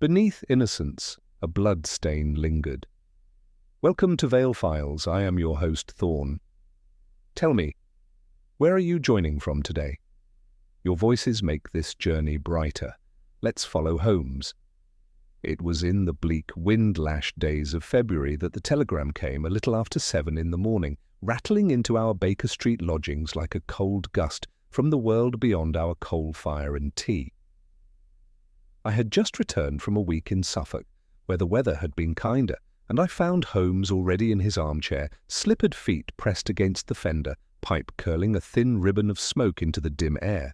Beneath innocence, a bloodstain lingered. Welcome to Vale Files. I am your host, Thorn. Tell me, where are you joining from today? Your voices make this journey brighter. Let's follow Holmes. It was in the bleak, wind-lashed days of February that the telegram came a little after 7 in the morning, rattling into our Baker Street lodgings like a cold gust from the world beyond our coal fire and tea. I had just returned from a week in Suffolk, where the weather had been kinder, and I found Holmes already in his armchair, slippered feet pressed against the fender, pipe curling a thin ribbon of smoke into the dim air.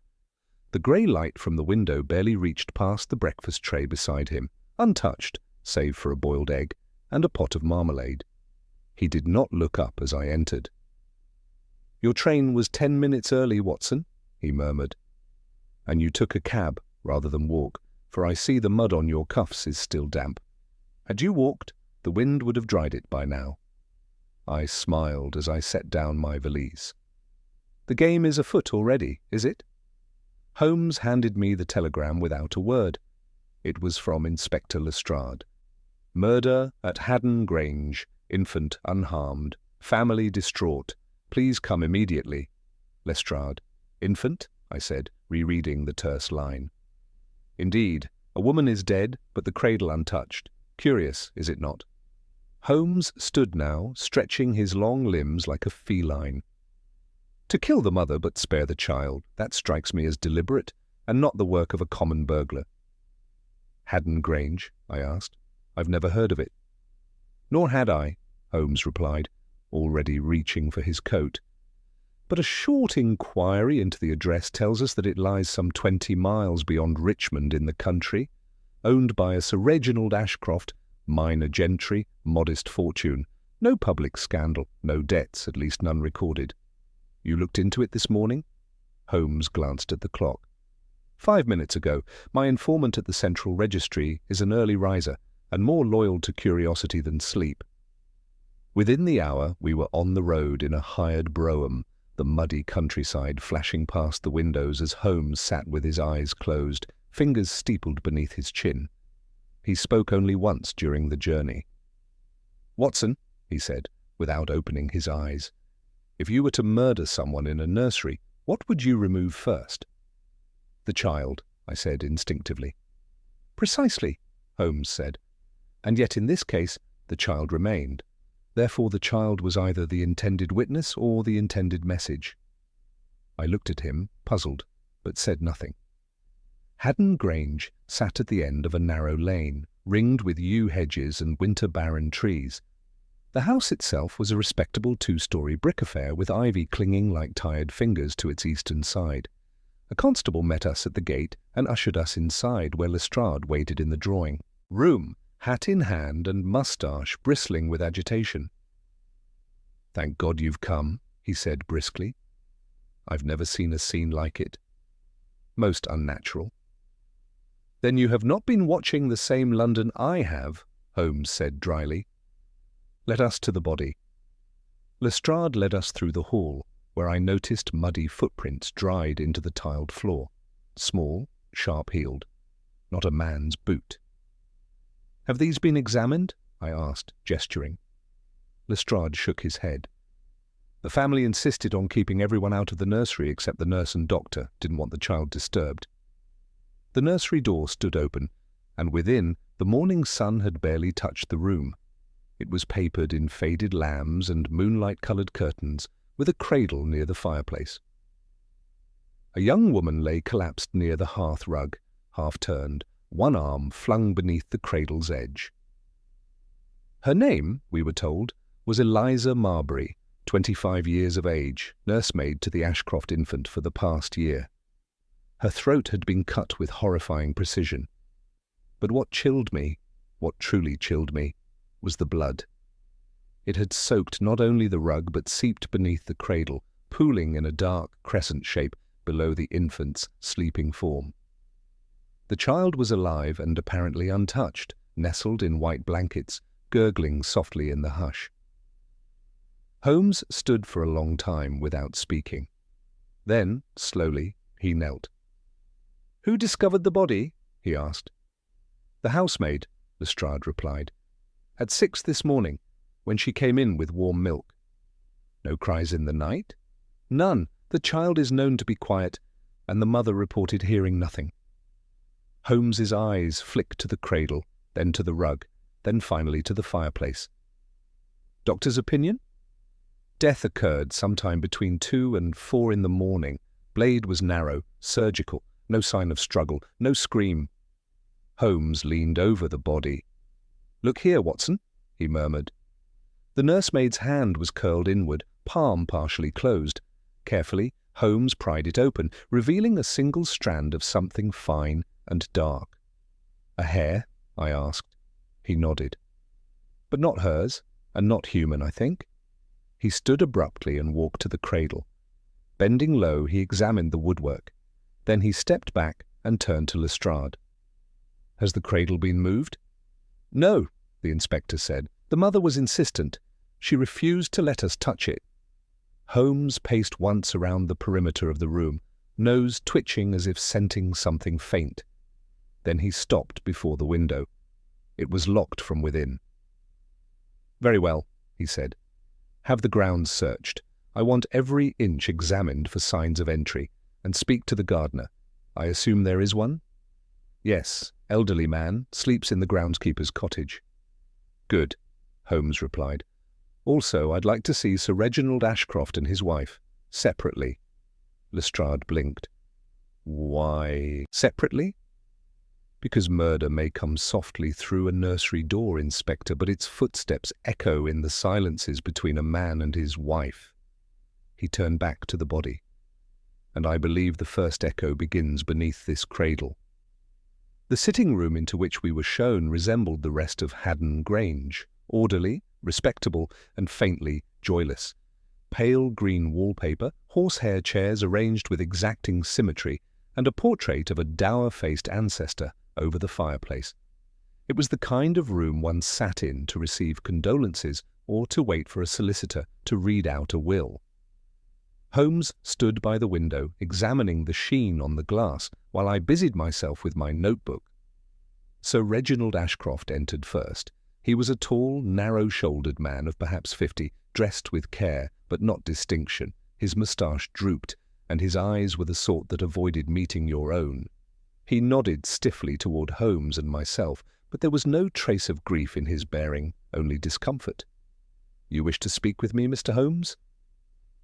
The grey light from the window barely reached past the breakfast tray beside him, untouched, save for a boiled egg and a pot of marmalade. He did not look up as I entered. "Your train was 10 minutes early, Watson," he murmured. "And you took a cab rather than walk, for I see the mud on your cuffs is still damp. Had you walked, the wind would have dried it by now." I smiled as I set down my valise. "The game is afoot already, is it?" Holmes handed me the telegram without a word. It was from Inspector Lestrade. "Murder at Haddon Grange, infant unharmed, family distraught. Please come immediately." Lestrade. "Infant?" I said, rereading the terse line. "Indeed, a woman is dead, but the cradle untouched. Curious, is it not?" Holmes stood now, stretching his long limbs like a feline. "To kill the mother but spare the child, that strikes me as deliberate, and not the work of a common burglar." "Haddon Grange?" I asked. "I've never heard of it." "Nor had I," Holmes replied, already reaching for his coat. "But a short inquiry into the address tells us that it lies some 20 miles beyond Richmond in the country, owned by a Sir Reginald Ashcroft, minor gentry, modest fortune, no public scandal, no debts, at least none recorded. You looked into it this morning?" Holmes glanced at the clock. 5 minutes ago. My informant at the Central Registry is an early riser, and more loyal to curiosity than sleep." Within the hour we were on the road in a hired brougham, the muddy countryside flashing past the windows as Holmes sat with his eyes closed, fingers steepled beneath his chin. He spoke only once during the journey. "Watson," he said, without opening his eyes, "if you were to murder someone in a nursery, what would you remove first?" "The child," I said instinctively. "Precisely," Holmes said. "And yet in this case the child remained. Therefore the child was either the intended witness or the intended message." I looked at him, puzzled, but said nothing. Haddon Grange sat at the end of a narrow lane, ringed with yew hedges and winter-barren trees. The house itself was a respectable 2-story brick affair with ivy clinging like tired fingers to its eastern side. A constable met us at the gate and ushered us inside, where Lestrade waited in the drawing room, hat in hand and moustache bristling with agitation. "Thank God you've come," he said briskly. "I've never seen a scene like it. Most unnatural." "Then you have not been watching the same London I have," Holmes said dryly. "Let us to the body." Lestrade led us through the hall, where I noticed muddy footprints dried into the tiled floor, small, sharp-heeled, not a man's boot. "Have these been examined?" I asked, gesturing. Lestrade shook his head. "The family insisted on keeping everyone out of the nursery except the nurse and doctor, didn't want the child disturbed." The nursery door stood open, and within the morning sun had barely touched the room. It was papered in faded lambs and moonlight-coloured curtains, with a cradle near the fireplace. A young woman lay collapsed near the hearth rug, half-turned, one arm flung beneath the cradle's edge. Her name, we were told, was Eliza Marbury, 25 years of age, nursemaid to the Ashcroft infant for the past year. Her throat had been cut with horrifying precision. But what chilled me, what truly chilled me, was the blood. It had soaked not only the rug but seeped beneath the cradle, pooling in a dark crescent shape below the infant's sleeping form. The child was alive and apparently untouched, nestled in white blankets, gurgling softly in the hush. Holmes stood for a long time without speaking. Then, slowly, he knelt. "Who discovered the body?" he asked. The housemaid, Lestrade replied. At 6 this morning, when she came in with warm milk. No cries in the night? None. The child is known to be quiet, and the mother reported hearing nothing. Holmes's eyes flicked to the cradle, then to the rug, then finally to the fireplace. Doctor's opinion? Death occurred sometime between 2 and 4 in the morning. Blade was narrow, surgical, no sign of struggle, no scream. Holmes leaned over the body. Look here, Watson, he murmured. The nursemaid's hand was curled inward, palm partially closed. Carefully, Holmes pried it open, revealing a single strand of something fine and dark. A hair? I asked. He nodded. But not hers, and not human, I think. He stood abruptly and walked to the cradle. Bending low, he examined the woodwork. Then he stepped back and turned to Lestrade. Has the cradle been moved? No, the inspector said. The mother was insistent. She refused to let us touch it. Holmes paced once around the perimeter of the room, nose twitching as if scenting something faint. Then he stopped before the window. It was locked from within. Very well, he said. Have the grounds searched. I want every inch examined for signs of entry, and speak to the gardener. I assume there is one? Yes, elderly man, sleeps in the groundskeeper's cottage. Good, Holmes replied. Also, I'd like to see Sir Reginald Ashcroft and his wife, separately. Lestrade blinked. Why separately? Because murder may come softly through a nursery door, Inspector, but its footsteps echo in the silences between a man and his wife. He turned back to the body. And I believe the first echo begins beneath this cradle. The sitting room into which we were shown resembled the rest of Haddon Grange, orderly, respectable, and faintly joyless. Pale green wallpaper, horsehair chairs arranged with exacting symmetry, and a portrait of a dour-faced ancestor over the fireplace. It was the kind of room one sat in to receive condolences or to wait for a solicitor to read out a will. Holmes stood by the window, examining the sheen on the glass, while I busied myself with my notebook. Sir Reginald Ashcroft entered first. He was a tall, narrow-shouldered man of perhaps 50, dressed with care, but not distinction. His moustache drooped, and his eyes were the sort that avoided meeting your own. He nodded stiffly toward Holmes and myself, but there was no trace of grief in his bearing, only discomfort. You wish to speak with me, Mr. Holmes?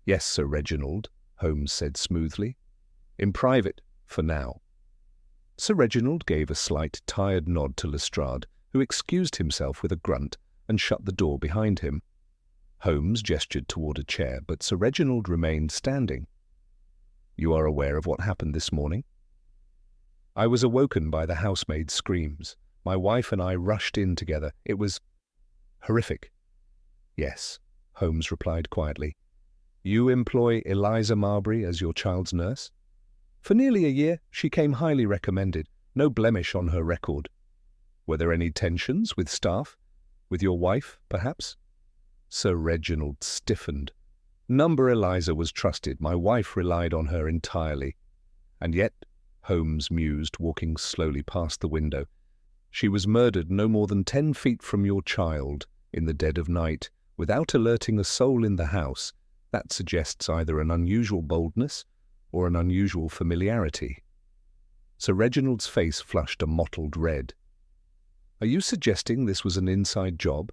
Yes, Sir Reginald, Holmes said smoothly. In private, for now. Sir Reginald gave a slight, tired nod to Lestrade, who excused himself with a grunt and shut the door behind him. Holmes gestured toward a chair, but Sir Reginald remained standing. You are aware of what happened this morning? I was awoken by the housemaid's screams. My wife and I rushed in together. It was horrific. Yes, Holmes replied quietly. You employ Eliza Marbury as your child's nurse? For nearly a year, she came highly recommended. No blemish on her record. Were there any tensions with staff? With your wife, perhaps? Sir Reginald stiffened. Number Eliza was trusted. My wife relied on her entirely. And yet, Holmes mused, walking slowly past the window, she was murdered no more than 10 feet from your child, in the dead of night, without alerting a soul in the house. That suggests either an unusual boldness or an unusual familiarity. Sir Reginald's face flushed a mottled red. Are you suggesting this was an inside job?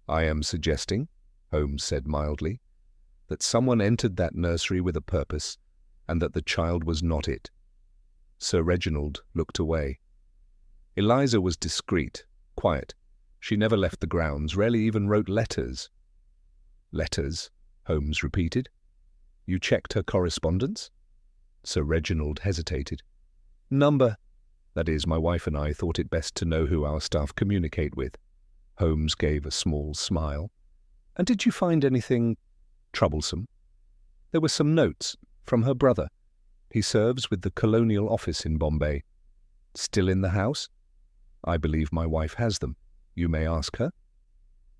I am suggesting, Holmes said mildly, that someone entered that nursery with a purpose, and that the child was not it. Sir Reginald looked away. Eliza was discreet, quiet. She never left the grounds, rarely even wrote letters. Letters, Holmes repeated. You checked her correspondence? Sir Reginald hesitated. Number. That is, my wife and I thought it best to know who our staff communicate with. Holmes gave a small smile. And did you find anything troublesome? There were some notes from her brother. He serves with the Colonial Office in Bombay. Still in the house? I believe my wife has them. You may ask her.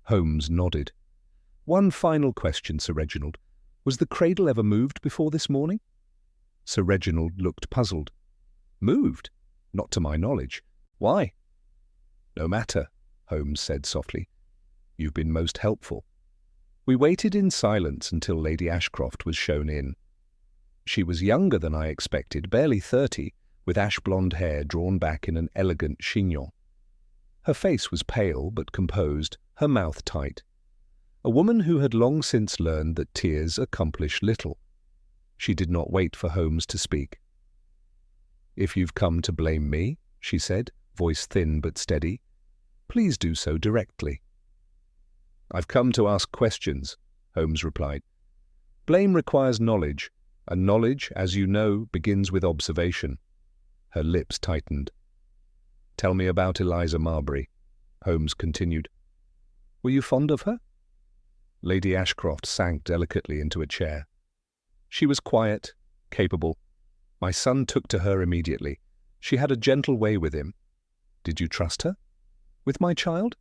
Holmes nodded. One final question, Sir Reginald. Was the cradle ever moved before this morning? Sir Reginald looked puzzled. Moved? Not to my knowledge. Why? "No matter," Holmes said softly. "You've been most helpful." We waited in silence until Lady Ashcroft was shown in. She was younger than I expected, barely 30, with ash-blonde hair drawn back in an elegant chignon. Her face was pale but composed, her mouth tight. A woman who had long since learned that tears accomplish little. She did not wait for Holmes to speak. "If you've come to blame me," she said, voice thin but steady, "please do so directly." "I've come to ask questions," Holmes replied. "Blame requires knowledge, and knowledge, as you know, begins with observation." Her lips tightened. "Tell me about Eliza Marbury," Holmes continued. "Were you fond of her?" Lady Ashcroft sank delicately into a chair. "She was quiet, capable. My son took to her immediately. She had a gentle way with him." "Did you trust her?" "With my child?"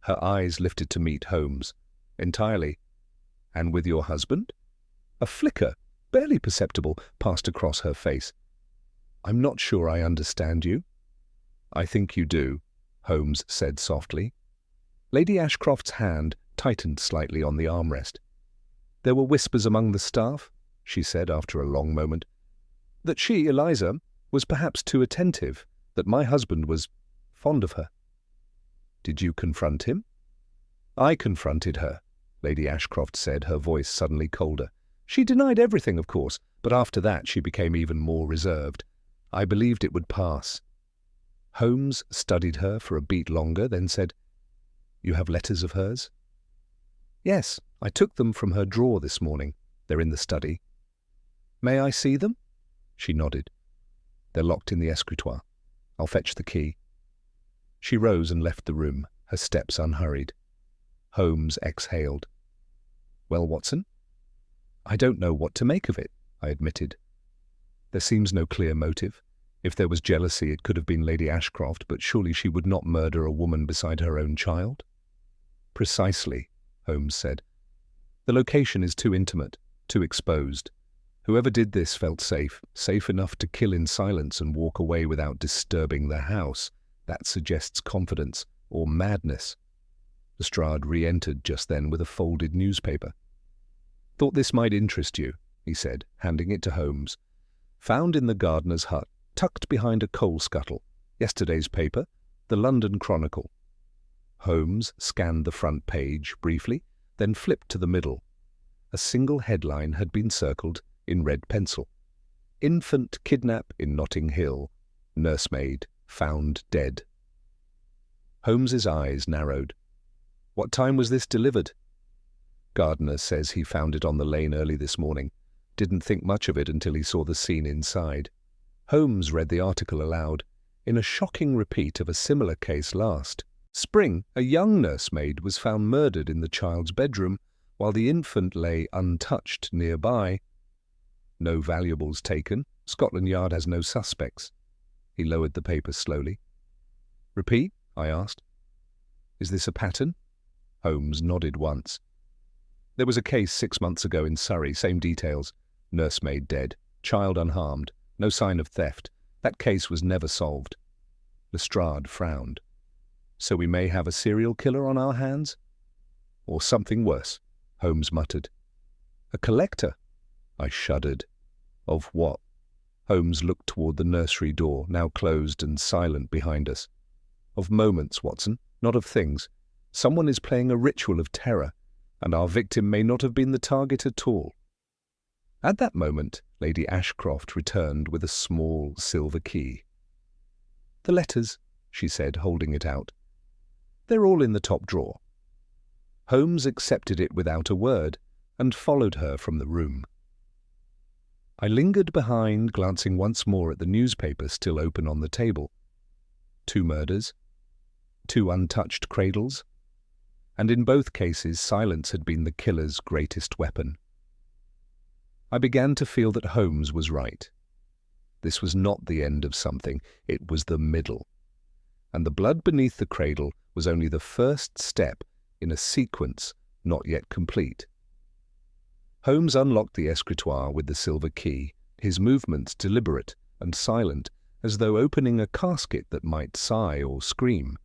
Her eyes lifted to meet Holmes. "Entirely." "And with your husband?" A flicker, barely perceptible, passed across her face. "I'm not sure I understand you." "I think you do," Holmes said softly. Lady Ashcroft's hand tightened slightly on the armrest. "There were whispers among the staff," she said after a long moment, "that she, Eliza, was perhaps too attentive, that my husband was fond of her." "Did you confront him?" "I confronted her," Lady Ashcroft said, her voice suddenly colder. "She denied everything, of course, but after that she became even more reserved. I believed it would pass." Holmes studied her for a beat longer, then said, "You have letters of hers?" "Yes, I took them from her drawer this morning. They're in the study." "May I see them?" She nodded. "They're locked in the escritoire. I'll fetch the key." She rose and left the room, her steps unhurried. Holmes exhaled. "Well, Watson?" "I don't know what to make of it," I admitted. "There seems no clear motive. If there was jealousy, it could have been Lady Ashcroft, but surely she would not murder a woman beside her own child?" "Precisely," Holmes said. "The location is too intimate, too exposed. Whoever did this felt safe, safe enough to kill in silence and walk away without disturbing the house. That suggests confidence, or madness." Lestrade re-entered just then with a folded newspaper. "Thought this might interest you," he said, handing it to Holmes. "Found in the gardener's hut, tucked behind a coal scuttle. Yesterday's paper, the London Chronicle." Holmes scanned the front page briefly, then flipped to the middle. A single headline had been circled in red pencil. "Infant kidnap in Notting Hill. Nursemaid found dead." Holmes's eyes narrowed. "What time was this delivered?" "Gardener says he found it on the lane early this morning. Didn't think much of it until he saw the scene inside." Holmes read the article aloud, in a shocking repeat of a similar case last spring. A young nursemaid was found murdered in the child's bedroom, while the infant lay untouched nearby. No valuables taken. Scotland Yard has no suspects. He lowered the paper slowly. "Repeat?" I asked. "Is this a pattern?" Holmes nodded once. "There was a case 6 months ago in Surrey, same details. Nursemaid dead, child unharmed, no sign of theft. That case was never solved." Lestrade frowned. "So we may have a serial killer on our hands?" "Or something worse," Holmes muttered. "A collector?" I shuddered. "Of what?" Holmes looked toward the nursery door, now closed and silent behind us. "Of moments, Watson, not of things. Someone is playing a ritual of terror, and our victim may not have been the target at all." At that moment, Lady Ashcroft returned with a small silver key. "The letters," she said, holding it out. "They're all in the top drawer." Holmes accepted it without a word and followed her from the room. I lingered behind, glancing once more at the newspaper still open on the table. 2 murders, 2 untouched cradles, and in both cases silence had been the killer's greatest weapon. I began to feel that Holmes was right. This was not the end of something, it was the middle. And the blood beneath the cradle was only the first step in a sequence not yet complete. Holmes unlocked the escritoire with the silver key, his movements deliberate and silent, as though opening a casket that might sigh or scream.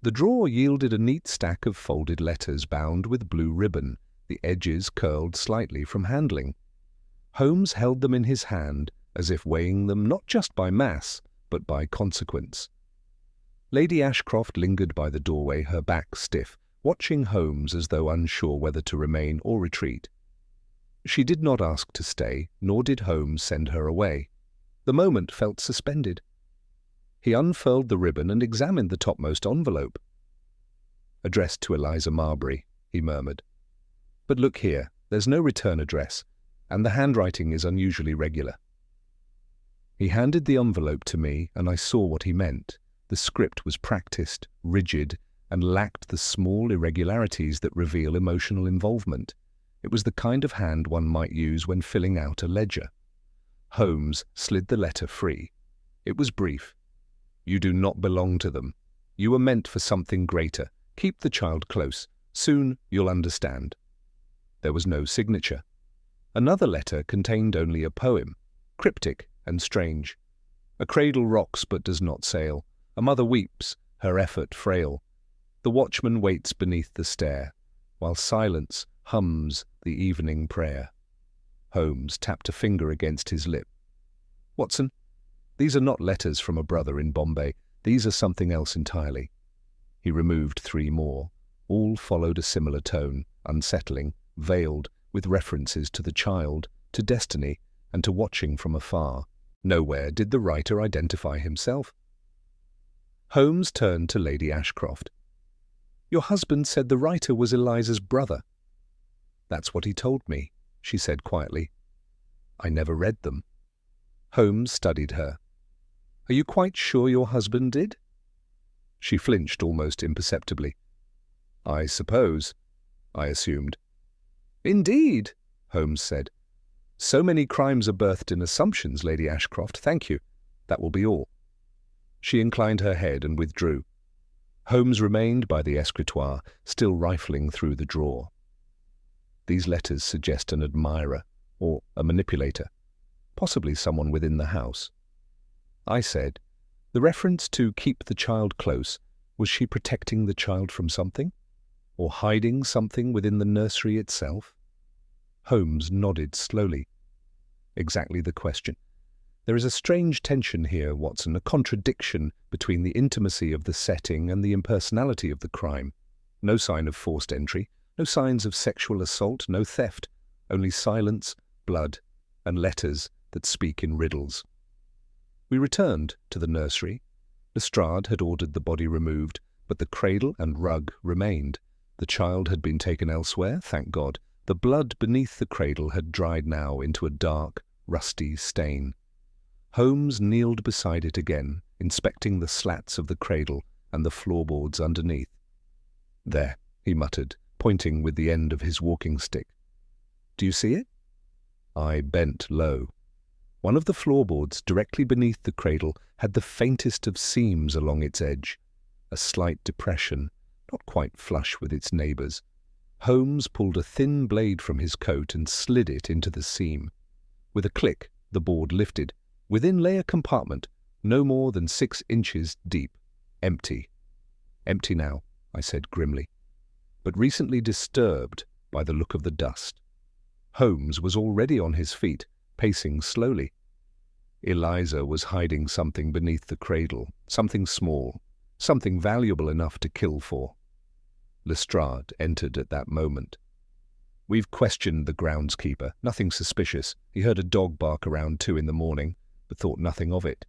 The drawer yielded a neat stack of folded letters bound with blue ribbon, the edges curled slightly from handling. Holmes held them in his hand, as if weighing them not just by mass, but by consequence. Lady Ashcroft lingered by the doorway, her back stiff, watching Holmes as though unsure whether to remain or retreat. She did not ask to stay, nor did Holmes send her away. The moment felt suspended. He unfurled the ribbon and examined the topmost envelope. "Addressed to Eliza Marbury," he murmured. "But look here, there's no return address, and the handwriting is unusually regular." He handed the envelope to me, and I saw what he meant. The script was practiced, rigid, and lacked the small irregularities that reveal emotional involvement. It was the kind of hand one might use when filling out a ledger. Holmes slid the letter free. It was brief. "You do not belong to them. You were meant for something greater. Keep the child close. Soon you'll understand." There was no signature. Another letter contained only a poem, cryptic and strange. "A cradle rocks but does not sail. A mother weeps, her effort frail. The watchman waits beneath the stair, while silence hums the evening prayer." Holmes tapped a finger against his lip. "Watson, these are not letters from a brother in Bombay. These are something else entirely." He removed 3 more. All followed a similar tone, unsettling, veiled, with references to the child, to destiny, and to watching from afar. Nowhere did the writer identify himself. Holmes turned to Lady Ashcroft. "Your husband said the writer was Eliza's brother." "That's what he told me," she said quietly. "I never read them." Holmes studied her. "Are you quite sure your husband did?" She flinched almost imperceptibly. "I suppose," I assumed. "Indeed," Holmes said. "So many crimes are birthed in assumptions, Lady Ashcroft. Thank you. That will be all." She inclined her head and withdrew. Holmes remained by the escritoire, still rifling through the drawer. These letters suggest an admirer, or a manipulator, possibly someone within the house. I said, "The reference to keep the child close, was she protecting the child from something? Or hiding something within the nursery itself?" Holmes nodded slowly. "Exactly the question. There is a strange tension here, Watson, a contradiction between the intimacy of the setting and the impersonality of the crime. No sign of forced entry, no signs of sexual assault, no theft, only silence, blood, and letters that speak in riddles." We returned to the nursery. Lestrade had ordered the body removed, but the cradle and rug remained. The child had been taken elsewhere, thank God. The blood beneath the cradle had dried now into a dark, rusty stain. Holmes kneeled beside it again, inspecting the slats of the cradle and the floorboards underneath. "There," he muttered, pointing with the end of his walking stick. "Do you see it?" I bent low. One of the floorboards directly beneath the cradle had the faintest of seams along its edge, a slight depression, not quite flush with its neighbours. Holmes pulled a thin blade from his coat and slid it into the seam. With a click, the board lifted. Within lay a compartment, no more than 6 inches deep, empty. "Empty now," I said grimly, but recently disturbed by the look of the dust. Holmes was already on his feet, pacing slowly. Eliza was hiding something beneath the cradle, something small, something valuable enough to kill for. Lestrade entered at that moment. "We've questioned the groundskeeper. Nothing suspicious. He heard a dog bark around 2 in the morning, but thought nothing of it.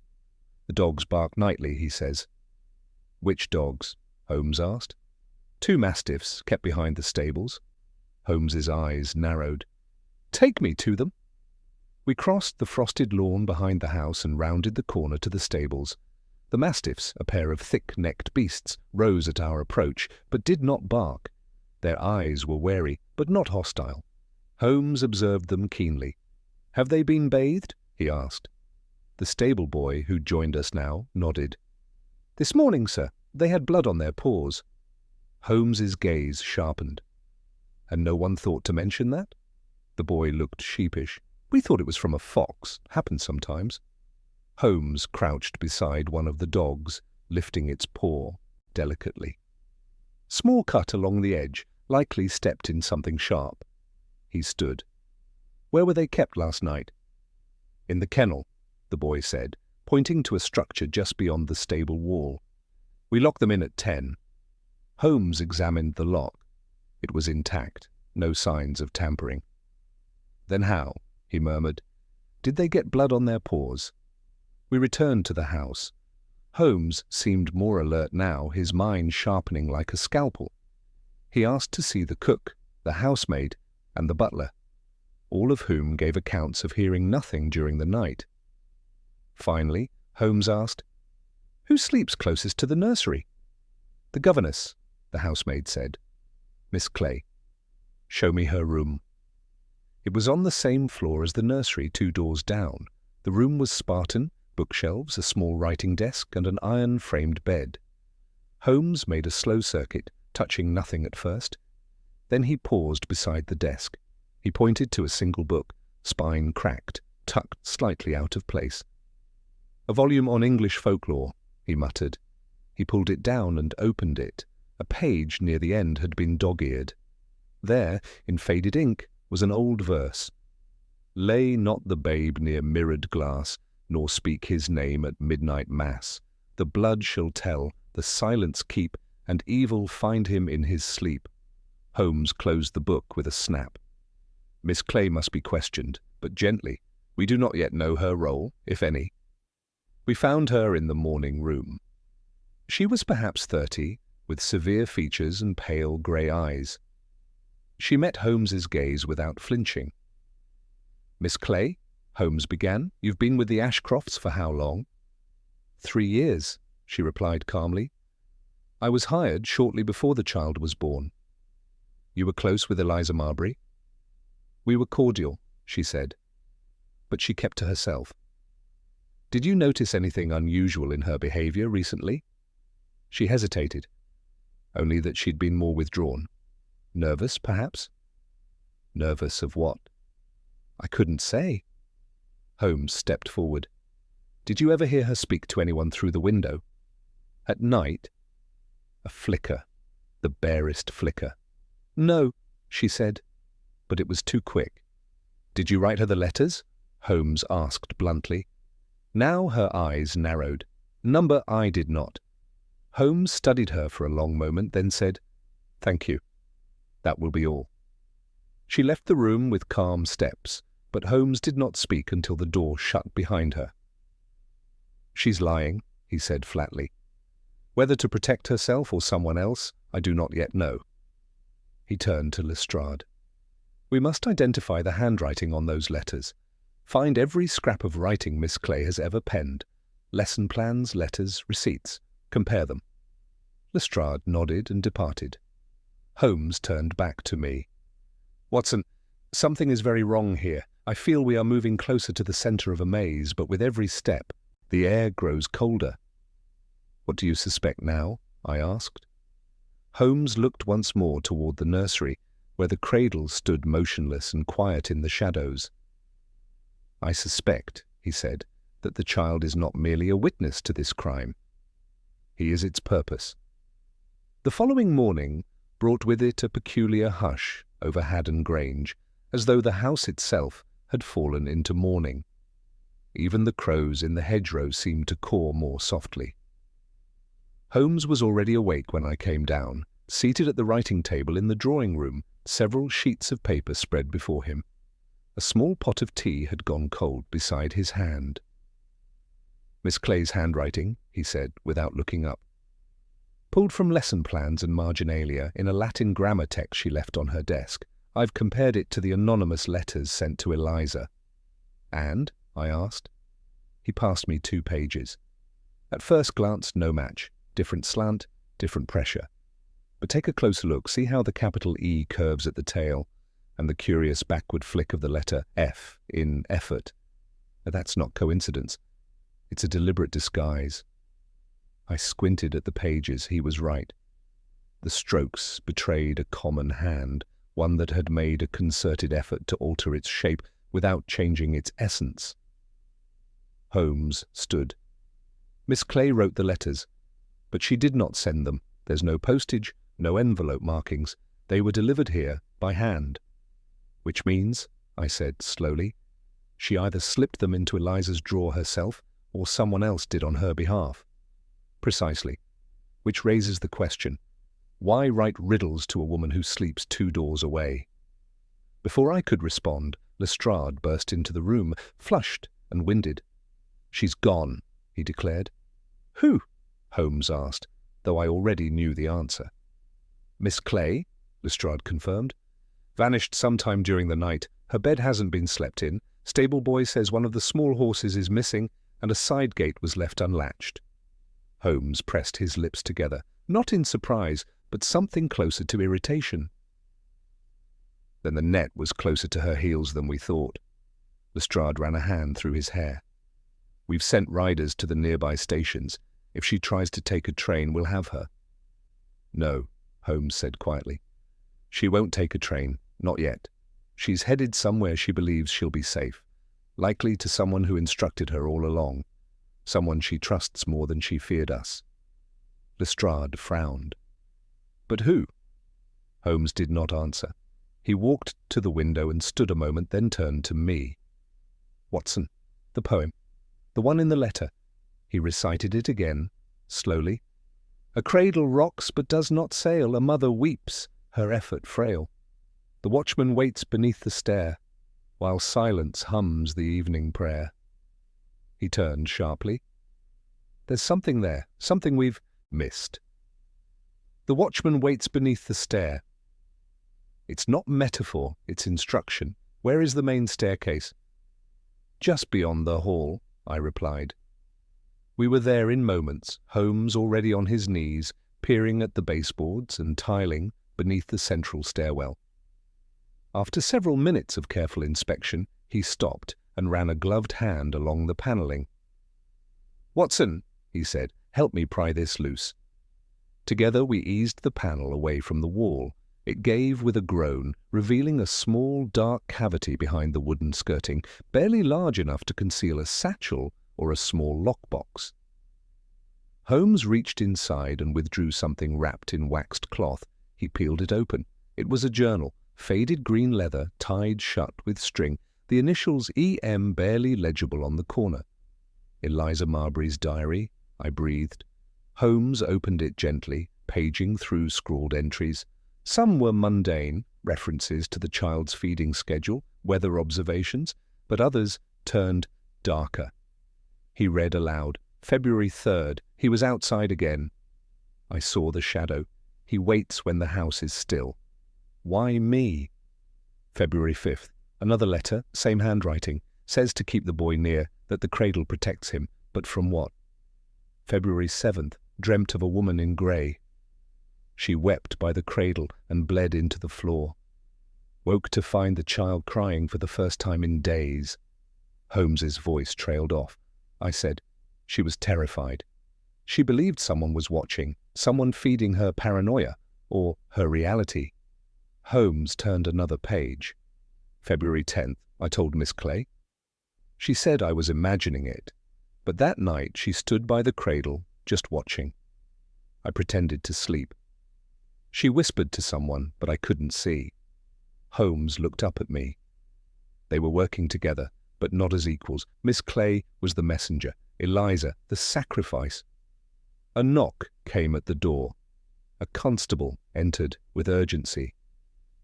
The dogs bark nightly, he says." "Which dogs?" Holmes asked. 2 mastiffs kept behind the stables." Holmes's eyes narrowed. "Take me to them." We crossed the frosted lawn behind the house and rounded the corner to the stables. The mastiffs, a pair of thick-necked beasts, rose at our approach, but did not bark. Their eyes were wary, but not hostile. Holmes observed them keenly. "Have they been bathed?" he asked. The stable boy, who joined us now, nodded. "This morning, sir. They had blood on their paws." Holmes's gaze sharpened. "And no one thought to mention that?" The boy looked sheepish. "We thought it was from a fox. Happens sometimes." Holmes crouched beside one of the dogs, lifting its paw delicately. Small cut along the edge, likely stepped in something sharp. He stood. Where were they kept last night? In the kennel, the boy said, pointing to a structure just beyond the stable wall. We locked them in at 10. Holmes examined the lock. It was intact, no signs of tampering. Then how? He murmured. Did they get blood on their paws? We returned to the house. Holmes seemed more alert now, his mind sharpening like a scalpel. He asked to see the cook, the housemaid, and the butler, all of whom gave accounts of hearing nothing during the night. Finally, Holmes asked, "Who sleeps closest to the nursery?" "The governess," the housemaid said. "Miss Clay." "Show me her room." It was on the same floor as the nursery, 2 doors down. The room was Spartan, bookshelves, a small writing desk, and an iron-framed bed. Holmes made a slow circuit, touching nothing at first. Then he paused beside the desk. He pointed to a single book, spine cracked, tucked slightly out of place. "A volume on English folklore," he muttered. He pulled it down and opened it. A page near the end had been dog-eared. There, in faded ink, was an old verse. "Lay not the babe near mirrored glass, nor speak his name at midnight mass. The blood shall tell, the silence keep, and evil find him in his sleep." Holmes closed the book with a snap. "Miss Clay must be questioned, but gently. We do not yet know her role, if any." We found her in the morning room. She was perhaps 30, with severe features and pale grey eyes. She met Holmes's gaze without flinching. "Miss Clay," Holmes began, "you've been with the Ashcrofts for how long?" 3 years, she replied calmly. "I was hired shortly before the child was born." "You were close with Eliza Marbury?" "We were cordial," she said, but she kept to herself. "Did you notice anything unusual in her behavior recently?" She hesitated. "Only that she'd been more withdrawn. Nervous, perhaps?" "Nervous of what?" "I couldn't say." Holmes stepped forward. "Did you ever hear her speak to anyone through the window?" "At night?" A flicker, the barest flicker. "No," she said, but it was too quick. "Did you write her the letters?" Holmes asked bluntly. Now her eyes narrowed. "Number, I did not." Holmes studied her for a long moment, then said, "Thank you. That will be all." She left the room with calm steps, but Holmes did not speak until the door shut behind her. "She's lying," he said flatly. "Whether to protect herself or someone else, I do not yet know." He turned to Lestrade. "We must identify the handwriting on those letters. Find every scrap of writing Miss Clay has ever penned. Lesson plans, letters, receipts. Compare them." Lestrade nodded and departed. Holmes turned back to me. "Watson, something is very wrong here. I feel we are moving closer to the center of a maze, but with every step, the air grows colder." "What do you suspect now?" I asked. Holmes looked once more toward the nursery, where the cradle stood motionless and quiet in the shadows. "I suspect," he said, "that the child is not merely a witness to this crime. He is its purpose." The following morning brought with it a peculiar hush over Haddon Grange, as though the house itself had fallen into mourning. Even the crows in the hedgerow seemed to caw more softly. Holmes was already awake when I came down, seated at the writing table in the drawing-room, several sheets of paper spread before him. A small pot of tea had gone cold beside his hand. "Miss Clay's handwriting," he said, without looking up. "Pulled from lesson plans and marginalia in a Latin grammar text she left on her desk. I've compared it to the anonymous letters sent to Eliza." "And?" I asked. He passed me 2 pages. At first glance, no match. Different slant, different pressure. But take a closer look, see how the capital E curves at the tail, and the curious backward flick of the letter F in effort. Now, that's not coincidence. It's a deliberate disguise. I squinted at the pages. He was right. The strokes betrayed a common hand, one that had made a concerted effort to alter its shape without changing its essence. Holmes stood. "Miss Clay wrote the letters, but she did not send them. There's no postage, No envelope markings. They were delivered here by hand. Which means, I said slowly, she either slipped them into Eliza's drawer herself or someone else did on her behalf. Precisely. Which raises the question, why write riddles to a woman who sleeps 2 doors away? Before I could respond, Lestrade burst into the room, flushed and winded. "She's gone," he declared. "Who?" Holmes asked, though I already knew the answer. "Miss Clay," Lestrade confirmed. "Vanished sometime during the night. Her bed hasn't been slept in. Stable boy says one of the small horses is missing, and a side gate was left unlatched." Holmes pressed his lips together, not in surprise, but something closer to irritation. "Then the net was closer to her heels than we thought." Lestrade ran a hand through his hair. "We've sent riders to the nearby stations. If she tries to take a train, we'll have her." "No," Holmes said quietly. "She won't take a train, not yet. She's headed somewhere she believes she'll be safe, likely to someone who instructed her all along, someone she trusts more than she feared us." Lestrade frowned. "But who?" Holmes did not answer. He walked to the window and stood a moment, then turned to me. "Watson, the poem, the one in the letter." He recited it again, slowly. "A cradle rocks but does not sail, a mother weeps, her effort frail. The watchman waits beneath the stair, while silence hums the evening prayer." He turned sharply. "There's something there, something we've missed. The watchman waits beneath the stair. It's not metaphor, it's instruction. Where is the main staircase?" "Just beyond the hall," I replied. We were there in moments, Holmes already on his knees, peering at the baseboards and tiling beneath the central stairwell. After several minutes of careful inspection, he stopped and ran a gloved hand along the panelling. "Watson," he said, "help me pry this loose." Together we eased the panel away from the wall. It gave with a groan, revealing a small, dark cavity behind the wooden skirting, barely large enough to conceal a satchel or a small lockbox. Holmes reached inside and withdrew something wrapped in waxed cloth. He peeled it open. It was a journal, faded green leather, tied shut with string, the initials E.M. barely legible on the corner. "Eliza Marbury's diary," I breathed. Holmes opened it gently, paging through scrawled entries. Some were mundane, references to the child's feeding schedule, weather observations, but others turned darker. He read aloud, "February 3rd, he was outside again." I saw the shadow. "He waits when the house is still." Why me? February 5th, another letter, same handwriting, says to keep the boy near, that the cradle protects him, but from what? February 7th, dreamt of a woman in grey. She wept by the cradle and bled into the floor. Woke to find the child crying for the first time in days. Holmes's voice trailed off. I said, she was terrified. She believed someone was watching, someone feeding her paranoia, or her reality. Holmes turned another page. February 10th, I told Miss Clay. She said I was imagining it, but that night she stood by the cradle, just watching. I pretended to sleep. She whispered to someone, but I couldn't see. Holmes looked up at me. They were working together, but not as equals. Miss Clay was the messenger, Eliza the sacrifice. A knock came at the door. A constable entered with urgency.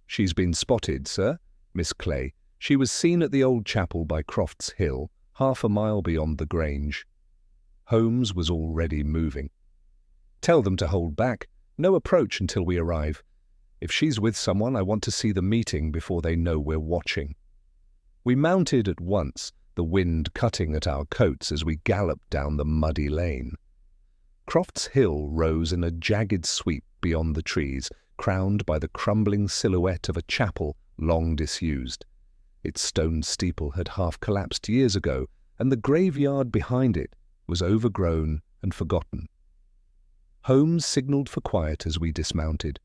"She's been spotted, sir, Miss Clay. She was seen at the old chapel by Croft's Hill, half a mile beyond the Grange." Holmes was already moving. "Tell them to hold back. No approach until we arrive. If she's with someone, I want to see the meeting before they know we're watching." We mounted at once, the wind cutting at our coats as we galloped down the muddy lane. Croft's Hill rose in a jagged sweep beyond the trees, crowned by the crumbling silhouette of a chapel long disused. Its stone steeple had half collapsed years ago, and the graveyard behind it was overgrown and forgotten. Holmes signalled for quiet as we dismounted.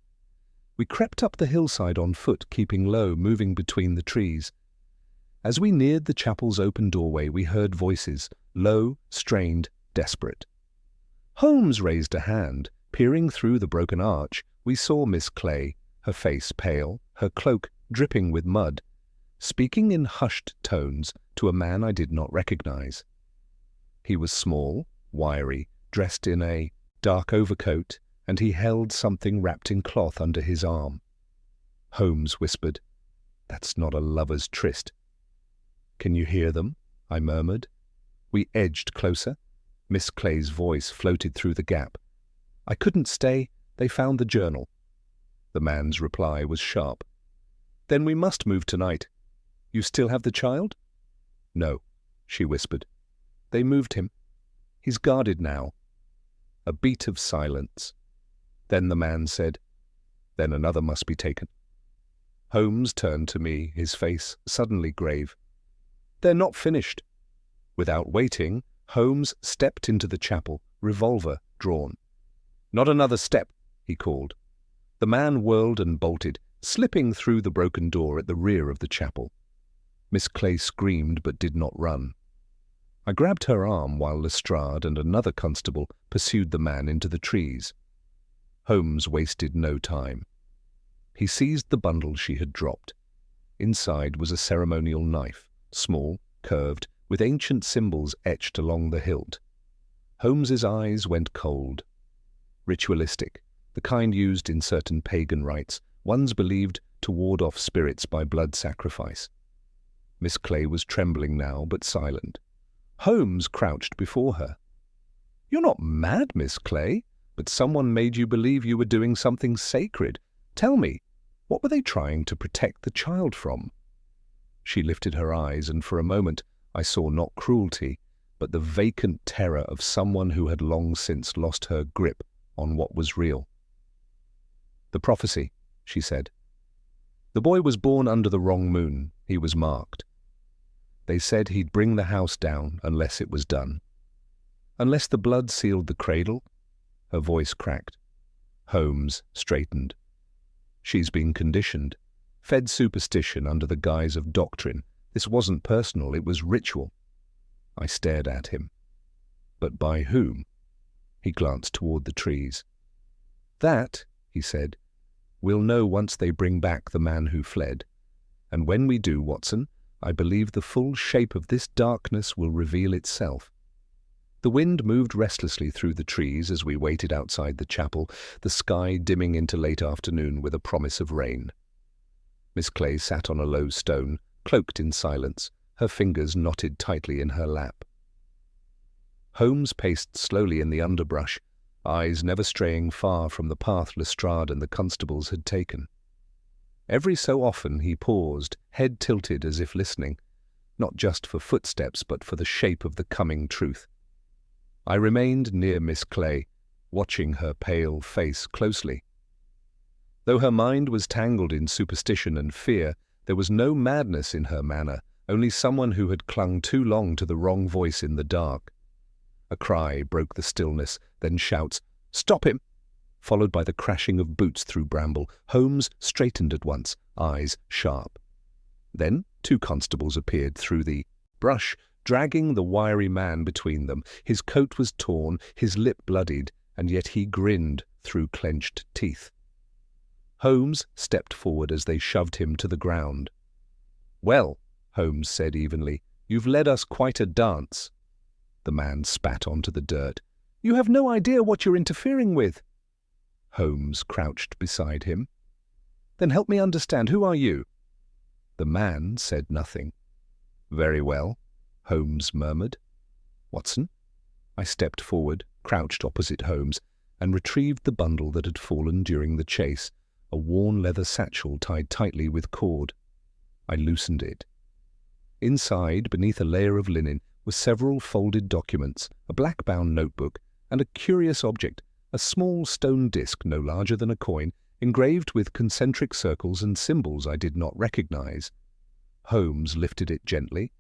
We crept up the hillside on foot, keeping low, moving between the trees. As we neared the chapel's open doorway, we heard voices, low, strained, desperate. Holmes raised a hand, Peering through the broken arch, we saw Miss Clay, her face pale, her cloak dripping with mud, speaking in hushed tones to a man I did not recognize. He was small, wiry, dressed in a dark overcoat, and he held something wrapped in cloth under his arm. Holmes whispered, "That's not a lover's tryst." "Can you hear them?" I murmured. We edged closer. Miss Clay's voice floated through the gap. "I couldn't stay. They found the journal." The man's reply was sharp. "Then we must move tonight. You still have the child?" "No," she whispered. "They moved him. He's guarded now." A beat of silence. Then the man said, "Then another must be taken." Holmes turned to me, his face suddenly grave. "They're not finished." Without waiting, Holmes stepped into the chapel, revolver drawn. "Not another step," he called. The man whirled and bolted, slipping through the broken door at the rear of the chapel. Miss Clay screamed but did not run. I grabbed her arm while Lestrade and another constable pursued the man into the trees. Holmes wasted no time. He seized the bundle she had dropped. Inside was a ceremonial knife, small, curved, with ancient symbols etched along the hilt. Holmes's eyes went cold. Ritualistic, the kind used in certain pagan rites, ones believed to ward off spirits by blood sacrifice. Miss Clay was trembling now, but silent. Holmes crouched before her. "You're not mad, Miss Clay, but someone made you believe you were doing something sacred. Tell me, what were they trying to protect the child from?" She lifted her eyes, and for a moment I saw not cruelty, but the vacant terror of someone who had long since lost her grip on what was real. "The prophecy," she said. "The boy was born under the wrong moon. He was marked. They said he'd bring the house down unless it was done. Unless the blood sealed the cradle." Her voice cracked. Holmes straightened. "She's been conditioned, fed superstition under the guise of doctrine. This wasn't personal, it was ritual." I stared at him. "But by whom?" He glanced toward the trees. "That," he said, "we'll know once they bring back the man who fled. And when we do, Watson, I believe the full shape of this darkness will reveal itself." The wind moved restlessly through the trees as we waited outside the chapel, the sky dimming into late afternoon with a promise of rain. Miss Clay sat on a low stone, cloaked in silence, her fingers knotted tightly in her lap. Holmes paced slowly in the underbrush, eyes never straying far from the path Lestrade and the constables had taken. Every so often he paused, head tilted as if listening, not just for footsteps but for the shape of the coming truth. I remained near Miss Clay, watching her pale face closely. Though her mind was tangled in superstition and fear, there was no madness in her manner, only someone who had clung too long to the wrong voice in the dark. A cry broke the stillness, then shouts, "Stop him!" followed by the crashing of boots through bramble. Holmes straightened at once, eyes sharp. Then 2 constables appeared through the brush, dragging the wiry man between them. His coat was torn, his lip bloodied, and yet he grinned through clenched teeth. Holmes stepped forward as they shoved him to the ground. "Well," Holmes said evenly, "you've led us quite a dance." The man spat onto the dirt. "You have no idea what you're interfering with." Holmes crouched beside him. "Then help me understand. Who are you?" The man said nothing. "Very well," Holmes murmured. "Watson?" I stepped forward, crouched opposite Holmes, and retrieved the bundle that had fallen during the chase, a worn leather satchel tied tightly with cord. I loosened it. Inside, beneath a layer of linen, were several folded documents, a black-bound notebook, and a curious object, a small stone disc no larger than a coin, engraved with concentric circles and symbols I did not recognize. Holmes lifted it gently.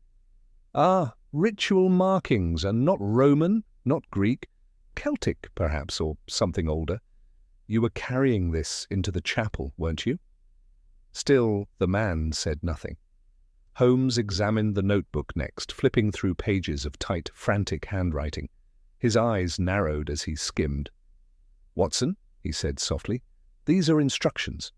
"Ah, ritual markings, and not Roman, not Greek, Celtic perhaps, or something older. You were carrying this into the chapel, weren't you?" Still, the man said nothing. Holmes examined the notebook next, flipping through pages of tight, frantic handwriting. His eyes narrowed as he skimmed. "Watson," he said softly, "these are instructions."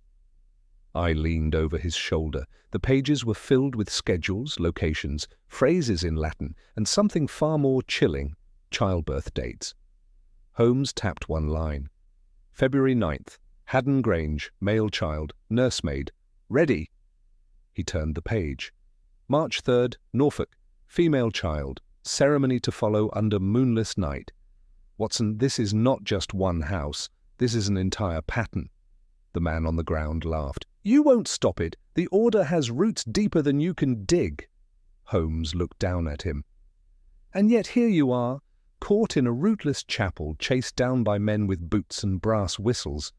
I leaned over his shoulder. The pages were filled with schedules, locations, phrases in Latin, and something far more chilling, childbirth dates. Holmes tapped one line. February 9th, Haddon Grange, male child, nursemaid. Ready. He turned the page. March 3rd, Norfolk, female child, ceremony to follow under moonless night. Watson, this is not just one house. This is an entire pattern. The man on the ground laughed. You won't stop it. The order has roots deeper than you can dig. Holmes looked down at him. And yet here you are, caught in a rootless chapel, chased down by men with boots and brass whistles.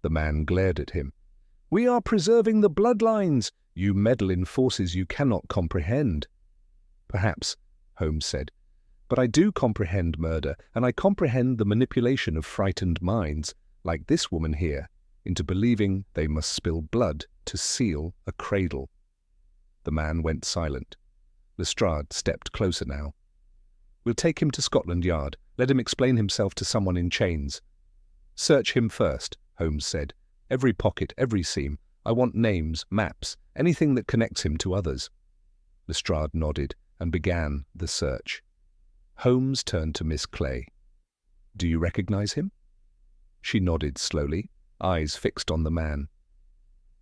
The man glared at him. We are preserving the bloodlines. You meddle in forces you cannot comprehend. Perhaps, Holmes said, but I do comprehend murder, and I comprehend the manipulation of frightened minds, like this woman here, into believing they must spill blood to seal a cradle. The man went silent. Lestrade stepped closer now. We'll take him to Scotland Yard. Let him explain himself to someone in chains. Search him first, Holmes said. Every pocket, every seam. I want names, maps, anything that connects him to others. Lestrade nodded and began the search. Holmes turned to Miss Clay. Do you recognize him? She nodded slowly, eyes fixed on the man.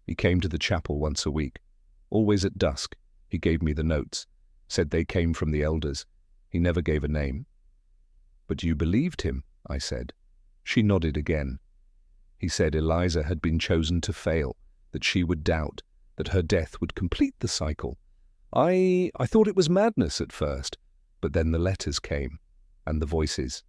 He came to the chapel once a week. Always at dusk. He gave me the notes. Said they came from the elders. He never gave a name. But you believed him, I said. She nodded again. He said Eliza had been chosen to fail, that she would doubt, that her death would complete the cycle. I thought it was madness at first, but then the letters came, and the voices.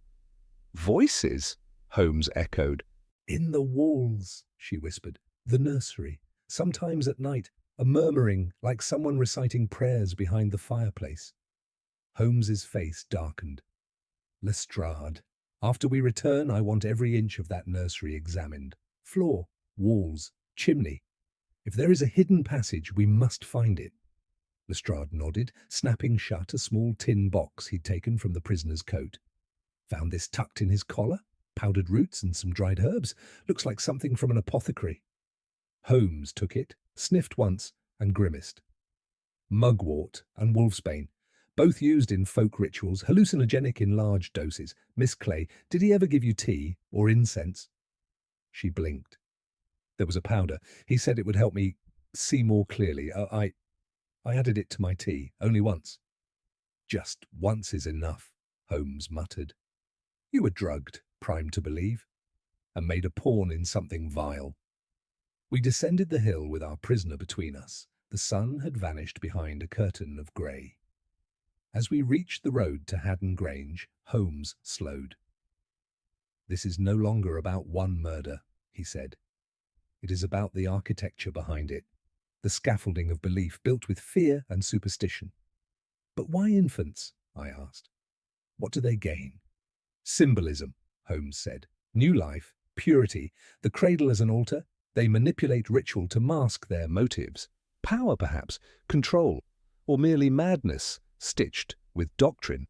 Voices? Holmes echoed. In the walls, she whispered. The nursery. Sometimes at night, a murmuring like someone reciting prayers behind the fireplace. Holmes's face darkened. Lestrade. After we return, I want every inch of that nursery examined. Floor, walls, chimney. If there is a hidden passage, we must find it. Lestrade nodded, snapping shut a small tin box he'd taken from the prisoner's coat. Found this tucked in his collar? Powdered roots and some dried herbs. Looks like something from an apothecary. Holmes took it, sniffed once, and grimaced. Mugwort and wolfsbane. Both used in folk rituals, hallucinogenic in large doses. Miss Clay, did he ever give you tea or incense? She blinked. There was a powder. He said it would help me see more clearly. I added it to my tea, only once. Just once is enough, Holmes muttered. You were drugged, primed to believe, and made a pawn in something vile. We descended the hill with our prisoner between us. The sun had vanished behind a curtain of grey. As we reached the road to Haddon Grange, Holmes slowed. This is no longer about one murder, he said. It is about the architecture behind it, the scaffolding of belief built with fear and superstition. But why infants? I asked. What do they gain? Symbolism, Holmes said. New life, purity, the cradle as an altar. They manipulate ritual to mask their motives. Power, perhaps, control, or merely madness, stitched with doctrine.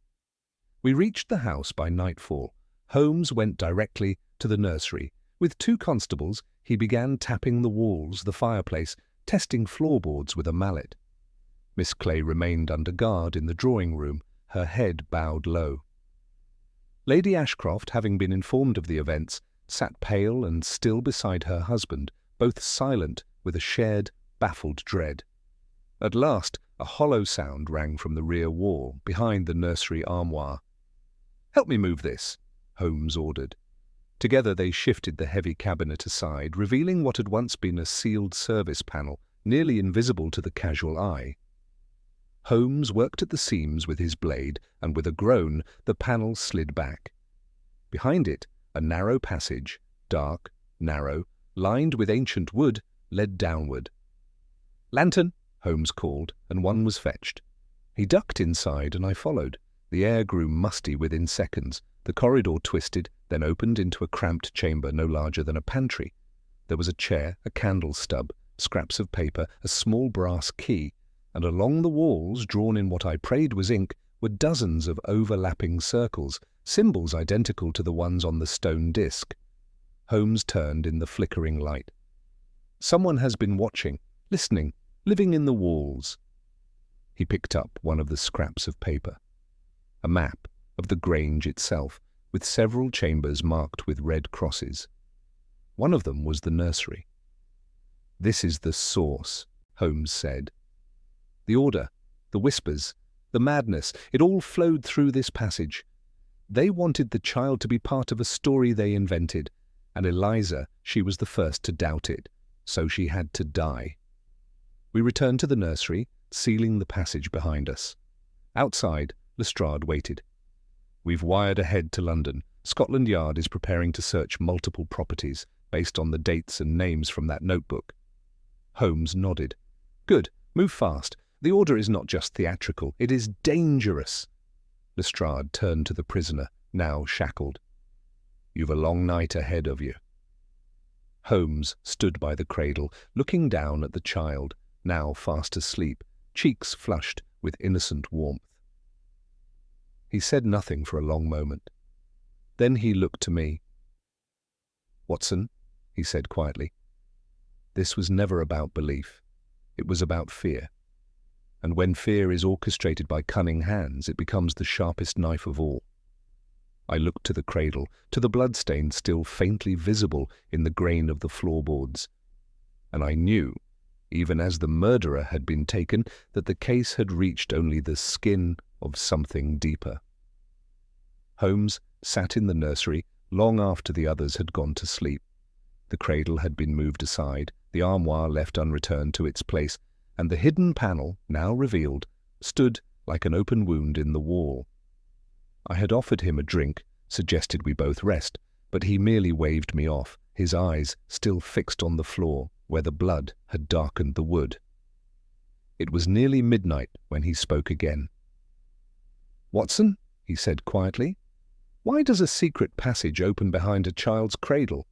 We reached the house by nightfall. Holmes went directly to the nursery. With 2 constables, he began tapping the walls, the fireplace, testing floorboards with a mallet. Miss Clay remained under guard in the drawing room, her head bowed low. Lady Ashcroft, having been informed of the events, sat pale and still beside her husband, both silent with a shared, baffled dread. At last, a hollow sound rang from the rear wall, behind the nursery armoire. "Help me move this," Holmes ordered. Together they shifted the heavy cabinet aside, revealing what had once been a sealed service panel, nearly invisible to the casual eye. Holmes worked at the seams with his blade, and with a groan, the panel slid back. Behind it, a narrow passage, dark, narrow, lined with ancient wood, led downward. "Lantern," Holmes called, and one was fetched. He ducked inside, and I followed. The air grew musty within seconds. The corridor twisted, then opened into a cramped chamber no larger than a pantry. There was a chair, a candle stub, scraps of paper, a small brass key, and along the walls, drawn in what I prayed was ink, were dozens of overlapping circles, symbols identical to the ones on the stone disc. Holmes turned in the flickering light. Someone has been watching, listening, living in the walls. He picked up one of the scraps of paper. A map of the Grange itself, with several chambers marked with red crosses. One of them was the nursery. "This is the source," Holmes said. "The order, the whispers, the madness, it all flowed through this passage. They wanted the child to be part of a story they invented, and Eliza, she was the first to doubt it, so she had to die." We returned to the nursery, sealing the passage behind us. Outside, Lestrade waited. "We've wired ahead to London. Scotland Yard is preparing to search multiple properties based on the dates and names from that notebook." Holmes nodded. "Good. Move fast. The order is not just theatrical. It is dangerous." Lestrade turned to the prisoner, now shackled. "You've a long night ahead of you." Holmes stood by the cradle, looking down at the child, now fast asleep, cheeks flushed with innocent warmth. He said nothing for a long moment. Then he looked to me. "Watson," he said quietly, "this was never about belief. It was about fear. And when fear is orchestrated by cunning hands, it becomes the sharpest knife of all." I looked to the cradle, to the bloodstain still faintly visible in the grain of the floorboards, and I knew, even as the murderer had been taken, that the case had reached only the skin of something deeper. Holmes sat in the nursery long after the others had gone to sleep. The cradle had been moved aside, the armoire left unreturned to its place, and the hidden panel, now revealed, stood like an open wound in the wall. I had offered him a drink, suggested we both rest, but he merely waved me off, his eyes still fixed on the floor where the blood had darkened the wood. It was nearly midnight when he spoke again. "Watson," he said quietly, "why does a secret passage open behind a child's cradle?"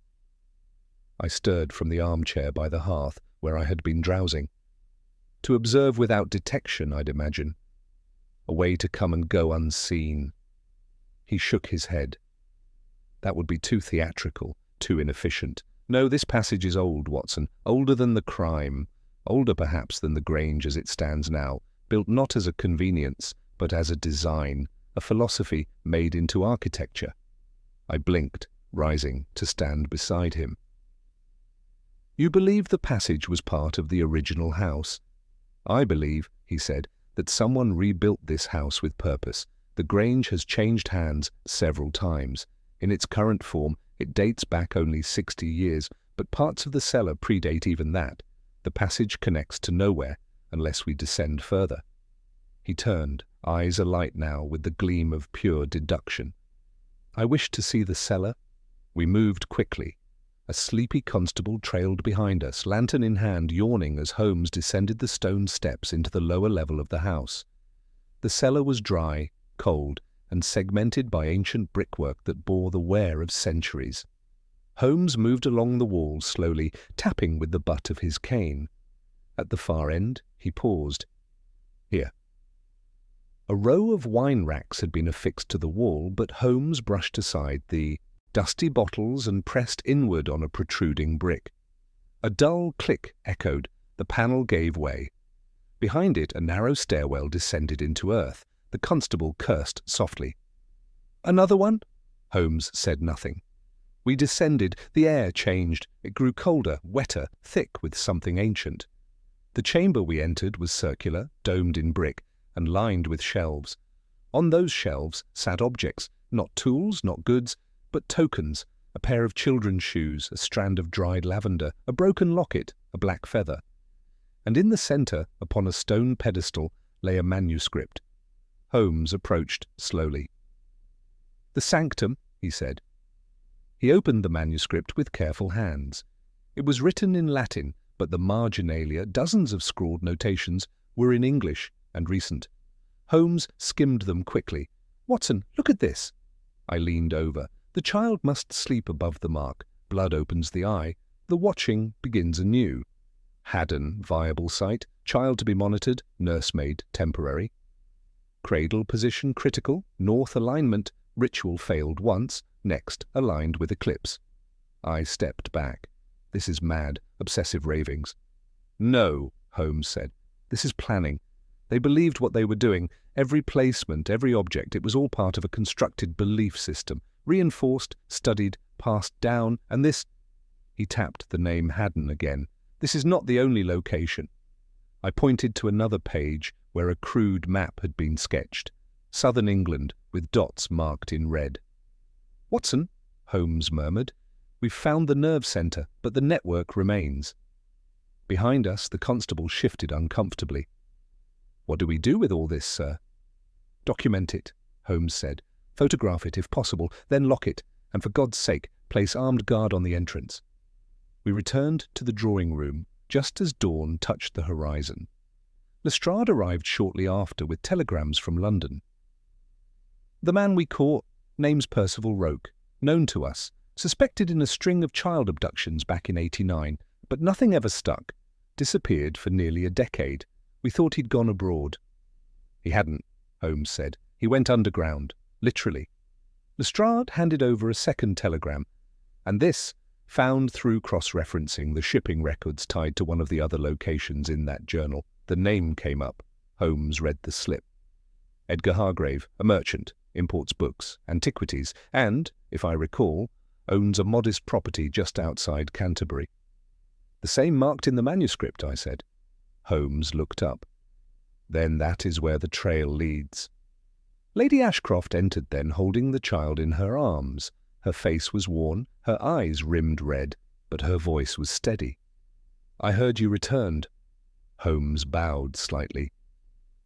I stirred from the armchair by the hearth where I had been drowsing. To observe without detection, I'd imagine. A way to come and go unseen. He shook his head. "That would be too theatrical, too inefficient. No, this passage is old, Watson, older than the crime, older perhaps than the Grange as it stands now, built not as a convenience, but as a design, a philosophy made into architecture." I blinked, rising to stand beside him. "You believe the passage was part of the original house?" "I believe," he said, "that someone rebuilt this house with purpose. The Grange has changed hands several times. In its current form, it dates back only 60 years, but parts of the cellar predate even that. The passage connects to nowhere, unless we descend further." He turned, eyes alight now with the gleam of pure deduction. I wished to see the cellar. We moved quickly. A sleepy constable trailed behind us, lantern in hand, yawning as Holmes descended the stone steps into the lower level of the house. The cellar was dry, cold, and segmented by ancient brickwork that bore the wear of centuries. Holmes moved along the wall slowly, tapping with the butt of his cane. At the far end, he paused. "Here." A row of wine racks had been affixed to the wall, but Holmes brushed aside the dusty bottles and pressed inward on a protruding brick. A dull click echoed. The panel gave way. Behind it, a narrow stairwell descended into earth. The constable cursed softly. "Another one?" Holmes said nothing. We descended. The air changed. It grew colder, wetter, thick with something ancient. The chamber we entered was circular, domed in brick, and lined with shelves. On those shelves sat objects, not tools, not goods, but tokens, a pair of children's shoes, a strand of dried lavender, a broken locket, a black feather. And in the centre, upon a stone pedestal, lay a manuscript. Holmes approached slowly. "The sanctum," he said. He opened the manuscript with careful hands. It was written in Latin, but the marginalia, dozens of scrawled notations, were in English and recent. Holmes skimmed them quickly. "Watson, look at this." I leaned over. The child must sleep above the mark. Blood opens the eye. The watching begins anew. Haddon, viable site. Child to be monitored. Nursemaid, temporary. Cradle position critical. North alignment. Ritual failed once. Next, aligned with eclipse. I stepped back. This is mad, obsessive ravings. No, Holmes said. This is planning. They believed what they were doing. Every placement, every object, it was all part of a constructed belief system. Reinforced, studied, passed down, and this... He tapped the name Haddon again. This is not the only location. I pointed to another page where a crude map had been sketched. Southern England, with dots marked in red. Watson, Holmes murmured, we've found the nerve centre, but the network remains. Behind us, the constable shifted uncomfortably. What do we do with all this, sir? Document it, Holmes said. Photograph it if possible, then lock it, and for God's sake, place armed guard on the entrance. We returned to the drawing room just as dawn touched the horizon. Lestrade arrived shortly after with telegrams from London. The man we caught, name's Percival Roke, known to us, suspected in a string of child abductions back in '89, but nothing ever stuck. Disappeared for nearly a decade. We thought he'd gone abroad. He hadn't, Holmes said. He went underground, literally. Lestrade handed over a second telegram, and this, found through cross-referencing the shipping records tied to one of the other locations in that journal. The name came up. Holmes read the slip. Edgar Hargrave, a merchant, imports books, antiquities, and, if I recall, owns a modest property just outside Canterbury. The same marked in the manuscript, I said. Holmes looked up. Then that is where the trail leads. Lady Ashcroft entered then, holding the child in her arms. Her face was worn, her eyes rimmed red, but her voice was steady. I heard you returned. Holmes bowed slightly.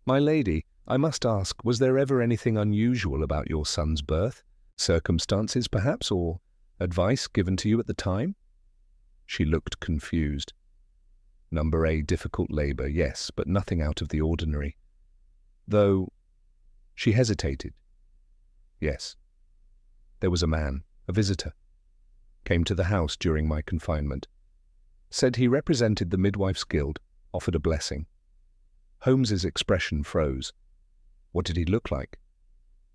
My lady, I must ask, was there ever anything unusual about your son's birth? Circumstances, perhaps, or advice given to you at the time? She looked confused. Number A, difficult labour, yes, but nothing out of the ordinary. Though... She hesitated. Yes. There was a man, a visitor. Came to the house during my confinement. Said he represented the Midwife's Guild, offered a blessing. Holmes's expression froze. What did he look like?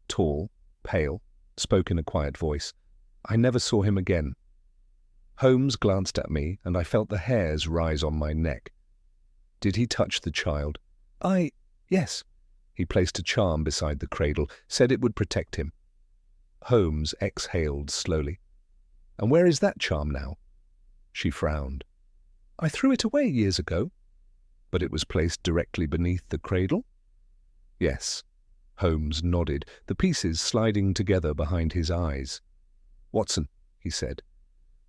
Tall, pale, spoke in a quiet voice. I never saw him again. Holmes glanced at me, and I felt the hairs rise on my neck. Did he touch the child? Yes. He placed a charm beside the cradle, said it would protect him. Holmes exhaled slowly. And where is that charm now? She frowned. I threw it away years ago. But it was placed directly beneath the cradle? Yes. Holmes nodded, the pieces sliding together behind his eyes. Watson, he said.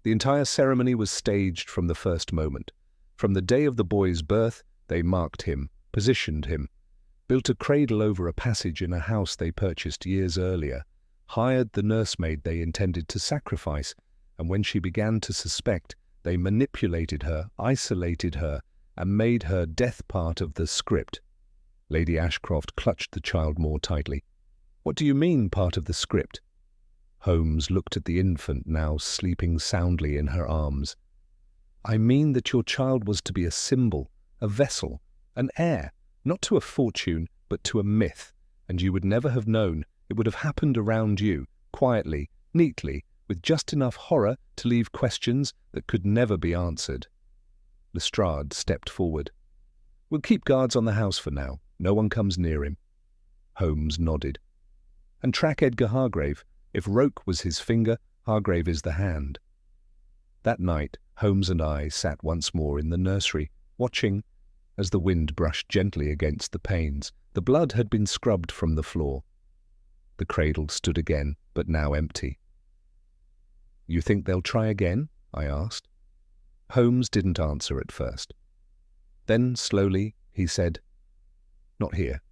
The entire ceremony was staged from the first moment. From the day of the boy's birth, they marked him, positioned him, built a cradle over a passage in a house they purchased years earlier, hired the nursemaid they intended to sacrifice, and when she began to suspect, they manipulated her, isolated her, and made her death part of the script. Lady Ashcroft clutched the child more tightly. What do you mean, part of the script? Holmes looked at the infant now sleeping soundly in her arms. I mean that your child was to be a symbol, a vessel, an heir, not to a fortune, but to a myth, and you would never have known. It would have happened around you, quietly, neatly, with just enough horror to leave questions that could never be answered. Lestrade stepped forward. We'll keep guards on the house for now. No one comes near him. Holmes nodded. And track Edgar Hargrave. If Roke was his finger, Hargrave is the hand. That night, Holmes and I sat once more in the nursery, watching as the wind brushed gently against the panes. The blood had been scrubbed from the floor. The cradle stood again, but now empty. You think they'll try again? I asked. Holmes didn't answer at first. Then, slowly, he said, Not here.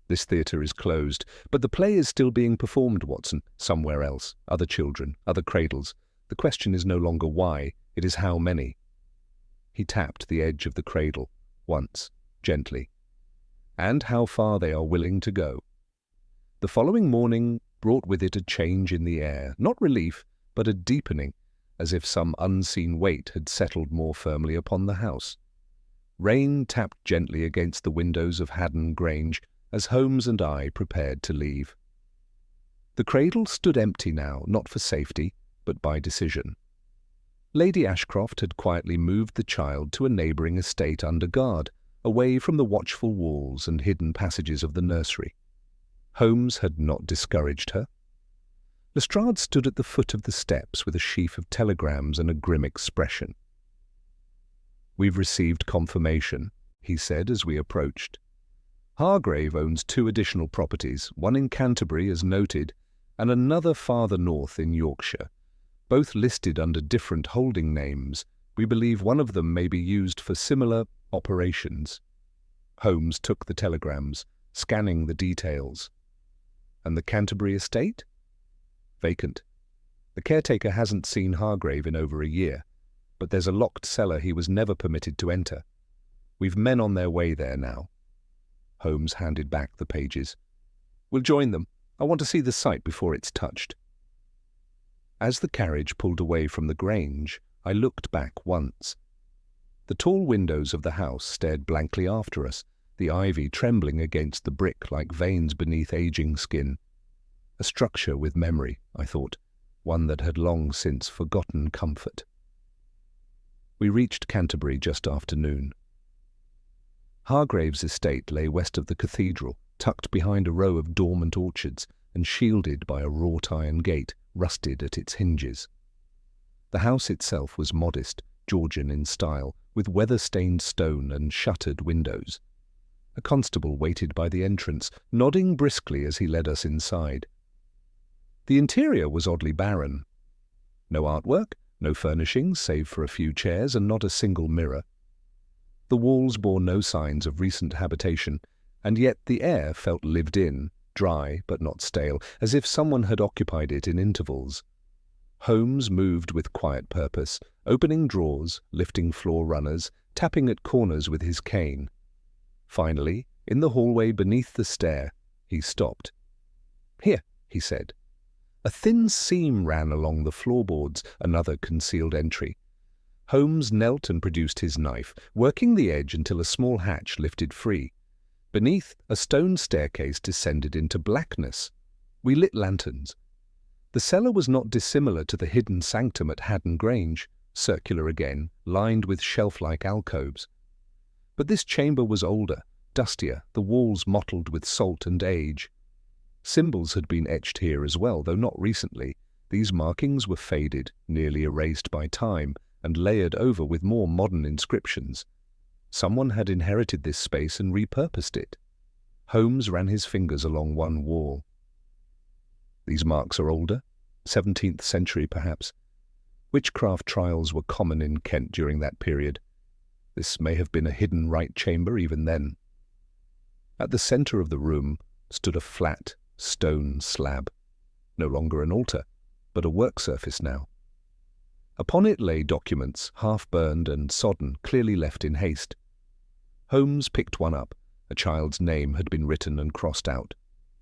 This theatre is closed, but the play is still being performed, Watson, somewhere else, other children, other cradles. The question is no longer why, it is how many. He tapped the edge of the cradle, once, gently, and how far they are willing to go. The following morning brought with it a change in the air, not relief, but a deepening, as if some unseen weight had settled more firmly upon the house. Rain tapped gently against the windows of Haddon Grange as Holmes and I prepared to leave. The cradle stood empty now, not for safety, but by decision. Lady Ashcroft had quietly moved the child to a neighbouring estate under guard, away from the watchful walls and hidden passages of the nursery. Holmes had not discouraged her. Lestrade stood at the foot of the steps with a sheaf of telegrams and a grim expression. "We've received confirmation," he said as we approached. "Hargrave owns 2 additional properties, one in Canterbury as noted, and another farther north in Yorkshire, both listed under different holding names. We believe one of them may be used for similar operations." Holmes took the telegrams, scanning the details. "And the Canterbury estate?" "Vacant. The caretaker hasn't seen Hargrave in over a year, but there's a locked cellar he was never permitted to enter. We've men on their way there now." Holmes handed back the pages. "We'll join them. I want to see the site before it's touched." As the carriage pulled away from the Grange, I looked back once. The tall windows of the house stared blankly after us, the ivy trembling against the brick like veins beneath aging skin. A structure with memory, I thought, one that had long since forgotten comfort. We reached Canterbury just after noon. Hargrave's estate lay west of the cathedral, tucked behind a row of dormant orchards and shielded by a wrought iron gate rusted at its hinges. The house itself was modest, Georgian in style, with weather-stained stone and shuttered windows. A constable waited by the entrance, nodding briskly as he led us inside. The interior was oddly barren. No artwork, no furnishings save for a few chairs and not a single mirror. The walls bore no signs of recent habitation, and yet the air felt lived in, dry but not stale, as if someone had occupied it in intervals. Holmes moved with quiet purpose, opening drawers, lifting floor runners, tapping at corners with his cane. Finally, in the hallway beneath the stair, he stopped. "Here," he said. A thin seam ran along the floorboards, another concealed entry. Holmes knelt and produced his knife, working the edge until a small hatch lifted free. Beneath, a stone staircase descended into blackness. We lit lanterns. The cellar was not dissimilar to the hidden sanctum at Haddon Grange, circular again, lined with shelf-like alcoves. But this chamber was older, dustier, the walls mottled with salt and age. Symbols had been etched here as well, though not recently. These markings were faded, nearly erased by time, and layered over with more modern inscriptions. Someone had inherited this space and repurposed it. Holmes ran his fingers along one wall. "These marks are older, 17th century perhaps. Witchcraft trials were common in Kent during that period. This may have been a hidden rite chamber even then." At the centre of the room stood a flat stone slab, no longer an altar, but a work surface now. Upon it lay documents, half-burned and sodden, clearly left in haste. Holmes picked one up. A child's name had been written and crossed out.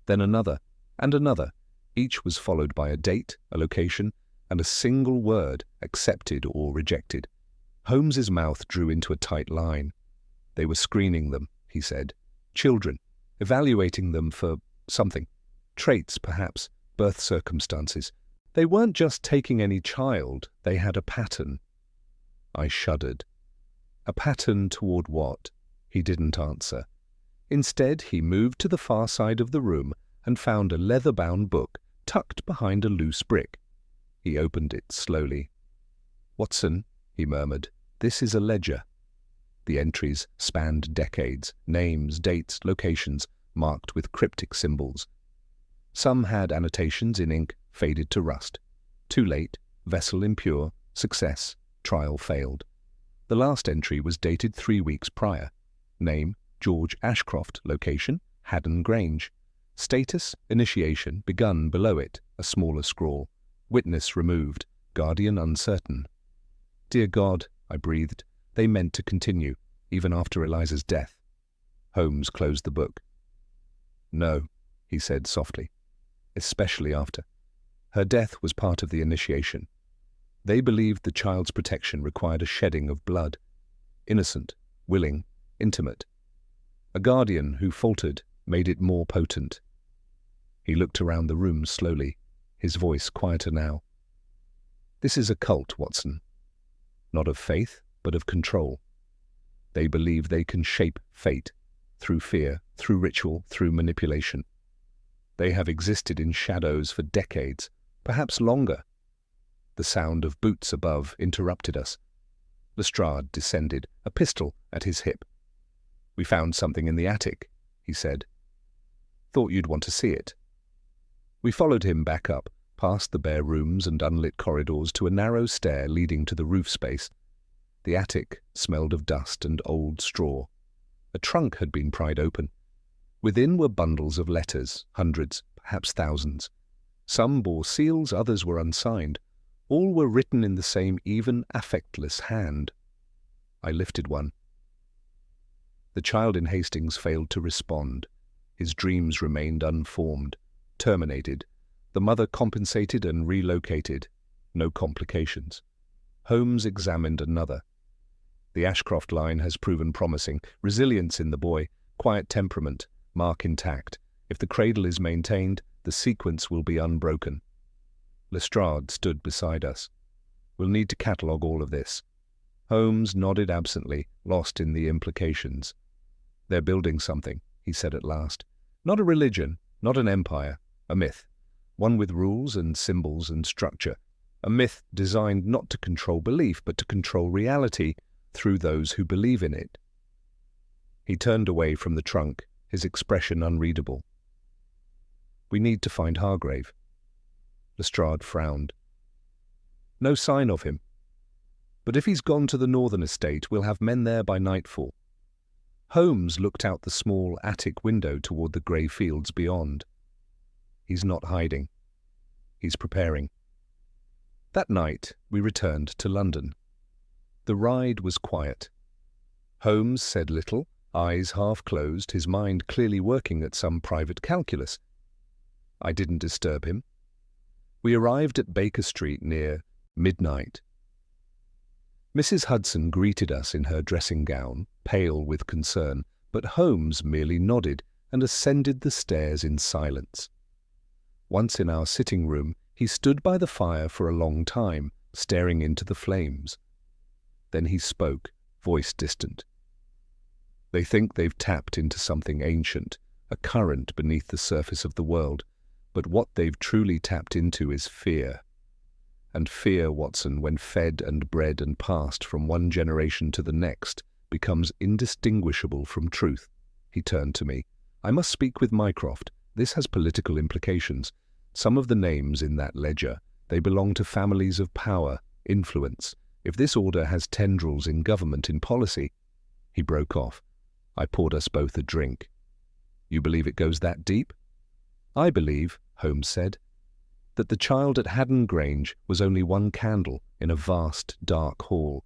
Then another, and another. Each was followed by a date, a location, and a single word, accepted or rejected. Holmes's mouth drew into a tight line. They were screening them, he said. Children, evaluating them for something. Traits, perhaps, birth circumstances. They weren't just taking any child, they had a pattern. I shuddered. A pattern toward what? He didn't answer. Instead, he moved to the far side of the room and found a leather-bound book tucked behind a loose brick. He opened it slowly. "Watson," he murmured, "this is a ledger." The entries spanned decades, names, dates, locations, marked with cryptic symbols. Some had annotations in ink, faded to rust. Too late, vessel impure, success, trial failed. The last entry was dated 3 weeks prior. Name, George Ashcroft. Location, Haddon Grange. Status, initiation, begun below it, a smaller scrawl. Witness removed, guardian uncertain. Dear God, I breathed, they meant to continue, even after Eliza's death. Holmes closed the book. No, he said softly, especially after. Her death was part of the initiation. They believed the child's protection required a shedding of blood. Innocent, willing, intimate. A guardian who faltered made it more potent. He looked around the room slowly, his voice quieter now. This is a cult, Watson. not of faith, but of control. They believe they can shape fate, through fear, through ritual, through manipulation. They have existed in shadows for decades, perhaps longer. The sound of boots above interrupted us. Lestrade descended, a pistol at his hip. "We found something in the attic," he said. "Thought you'd want to see it." We followed him back up, past the bare rooms and unlit corridors to a narrow stair leading to the roof space. The attic smelled of dust and old straw. A trunk had been pried open. Within were bundles of letters, hundreds, perhaps thousands. Some bore seals, others were unsigned. All were written in the same even, affectless hand. I lifted one. The child in Hastings failed to respond. His dreams remained unformed, terminated. The mother compensated and relocated. No complications. Holmes examined another. The Ashcroft line has proven promising. Resilience in the boy, quiet temperament, mark intact. If the cradle is maintained, the sequence will be unbroken. Lestrade stood beside us. "We'll need to catalogue all of this." Holmes nodded absently, lost in the implications. "They're building something," he said at last. "Not a religion, not an empire, a myth. One with rules and symbols and structure. A myth designed not to control belief, but to control reality through those who believe in it." He turned away from the trunk, his expression unreadable. "We need to find Hargrave." Lestrade frowned. "No sign of him. But if he's gone to the northern estate, we'll have men there by nightfall." Holmes looked out the small attic window toward the grey fields beyond. "He's not hiding. He's preparing." That night, we returned to London. The ride was quiet. Holmes said little, eyes half closed, his mind clearly working at some private calculus. I didn't disturb him. We arrived at Baker Street near midnight. Mrs. Hudson greeted us in her dressing gown, pale with concern, but Holmes merely nodded and ascended the stairs in silence. Once in our sitting room, he stood by the fire for a long time, staring into the flames. Then he spoke, voice distant. "They think they've tapped into something ancient, a current beneath the surface of the world, but what they've truly tapped into is fear. And fear, Watson, when fed and bred and passed from one generation to the next, becomes indistinguishable from truth." He turned to me. "I must speak with Mycroft. This has political implications. Some of the names in that ledger, they belong to families of power, influence. If this order has tendrils in government, in policy—" He broke off. I poured us both a drink. "You believe it goes that deep?" "I believe," Holmes said, "that the child at Haddon Grange was only one candle in a vast, dark hall,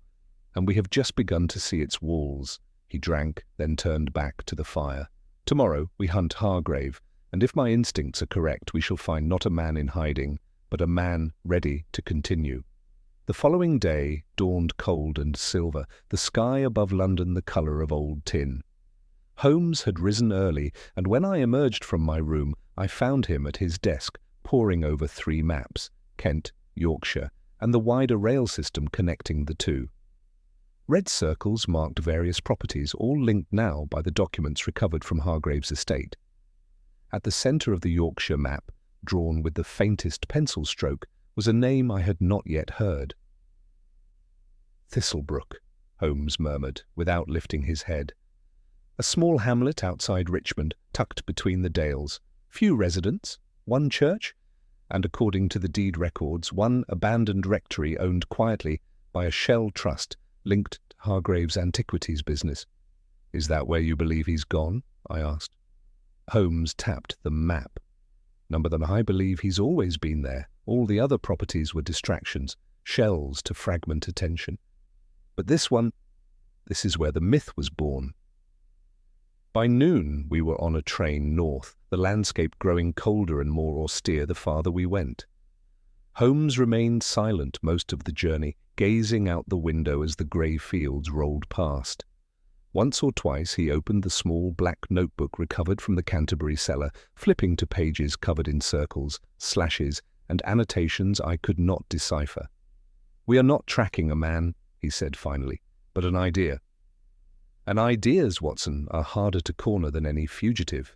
and we have just begun to see its walls." He drank, then turned back to the fire. "Tomorrow we hunt Hargrave, and if my instincts are correct, we shall find not a man in hiding, but a man ready to continue." The following day dawned cold and silver, the sky above London the colour of old tin. Holmes had risen early, and when I emerged from my room, I found him at his desk, poring over 3 maps, Kent, Yorkshire, and the wider rail system connecting the two. Red circles marked various properties, all linked now by the documents recovered from Hargrave's estate. At the centre of the Yorkshire map, drawn with the faintest pencil stroke, was a name I had not yet heard. "Thistlebrook," Holmes murmured, without lifting his head. "A small hamlet outside Richmond, tucked between the dales. Few residents, one church, and according to the deed records, one abandoned rectory owned quietly by a shell trust linked to Hargrave's antiquities business." "Is that where you believe he's gone?" I asked. Holmes tapped the map. "Number than I believe he's always been there. All the other properties were distractions, shells to fragment attention. But this one, this is where the myth was born." By noon we were on a train north, the landscape growing colder and more austere the farther we went. Holmes remained silent most of the journey, gazing out the window as the grey fields rolled past. Once or twice he opened the small black notebook recovered from the Canterbury cellar, flipping to pages covered in circles, slashes, and annotations I could not decipher. "We are not tracking a man," he said finally, "but an idea." And ideas, Watson, are harder to corner than any fugitive.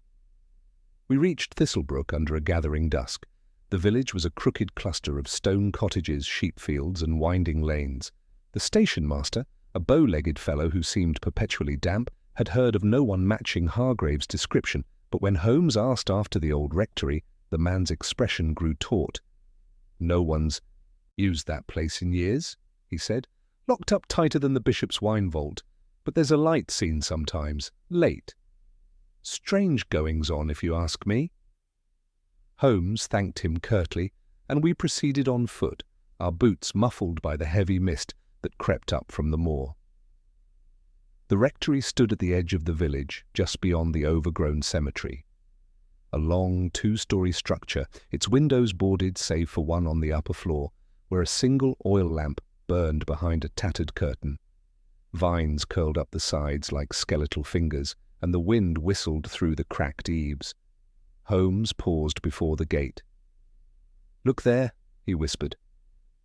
We reached Thistlebrook under a gathering dusk. The village was a crooked cluster of stone cottages, sheep fields, and winding lanes. The station master, a bow-legged fellow who seemed perpetually damp, had heard of no one matching Hargrave's description, but when Holmes asked after the old rectory, the man's expression grew taut. "No one's used that place in years," he said. "Locked up tighter than the bishop's wine vault. But there's a light seen sometimes, late. Strange goings-on, if you ask me." Holmes thanked him curtly, and we proceeded on foot, our boots muffled by the heavy mist that crept up from the moor. The rectory stood at the edge of the village, just beyond the overgrown cemetery. A long two-story structure, its windows boarded save for one on the upper floor, where a single oil lamp burned behind a tattered curtain. Vines curled up the sides like skeletal fingers, and the wind whistled through the cracked eaves. Holmes paused before the gate. "Look there," he whispered.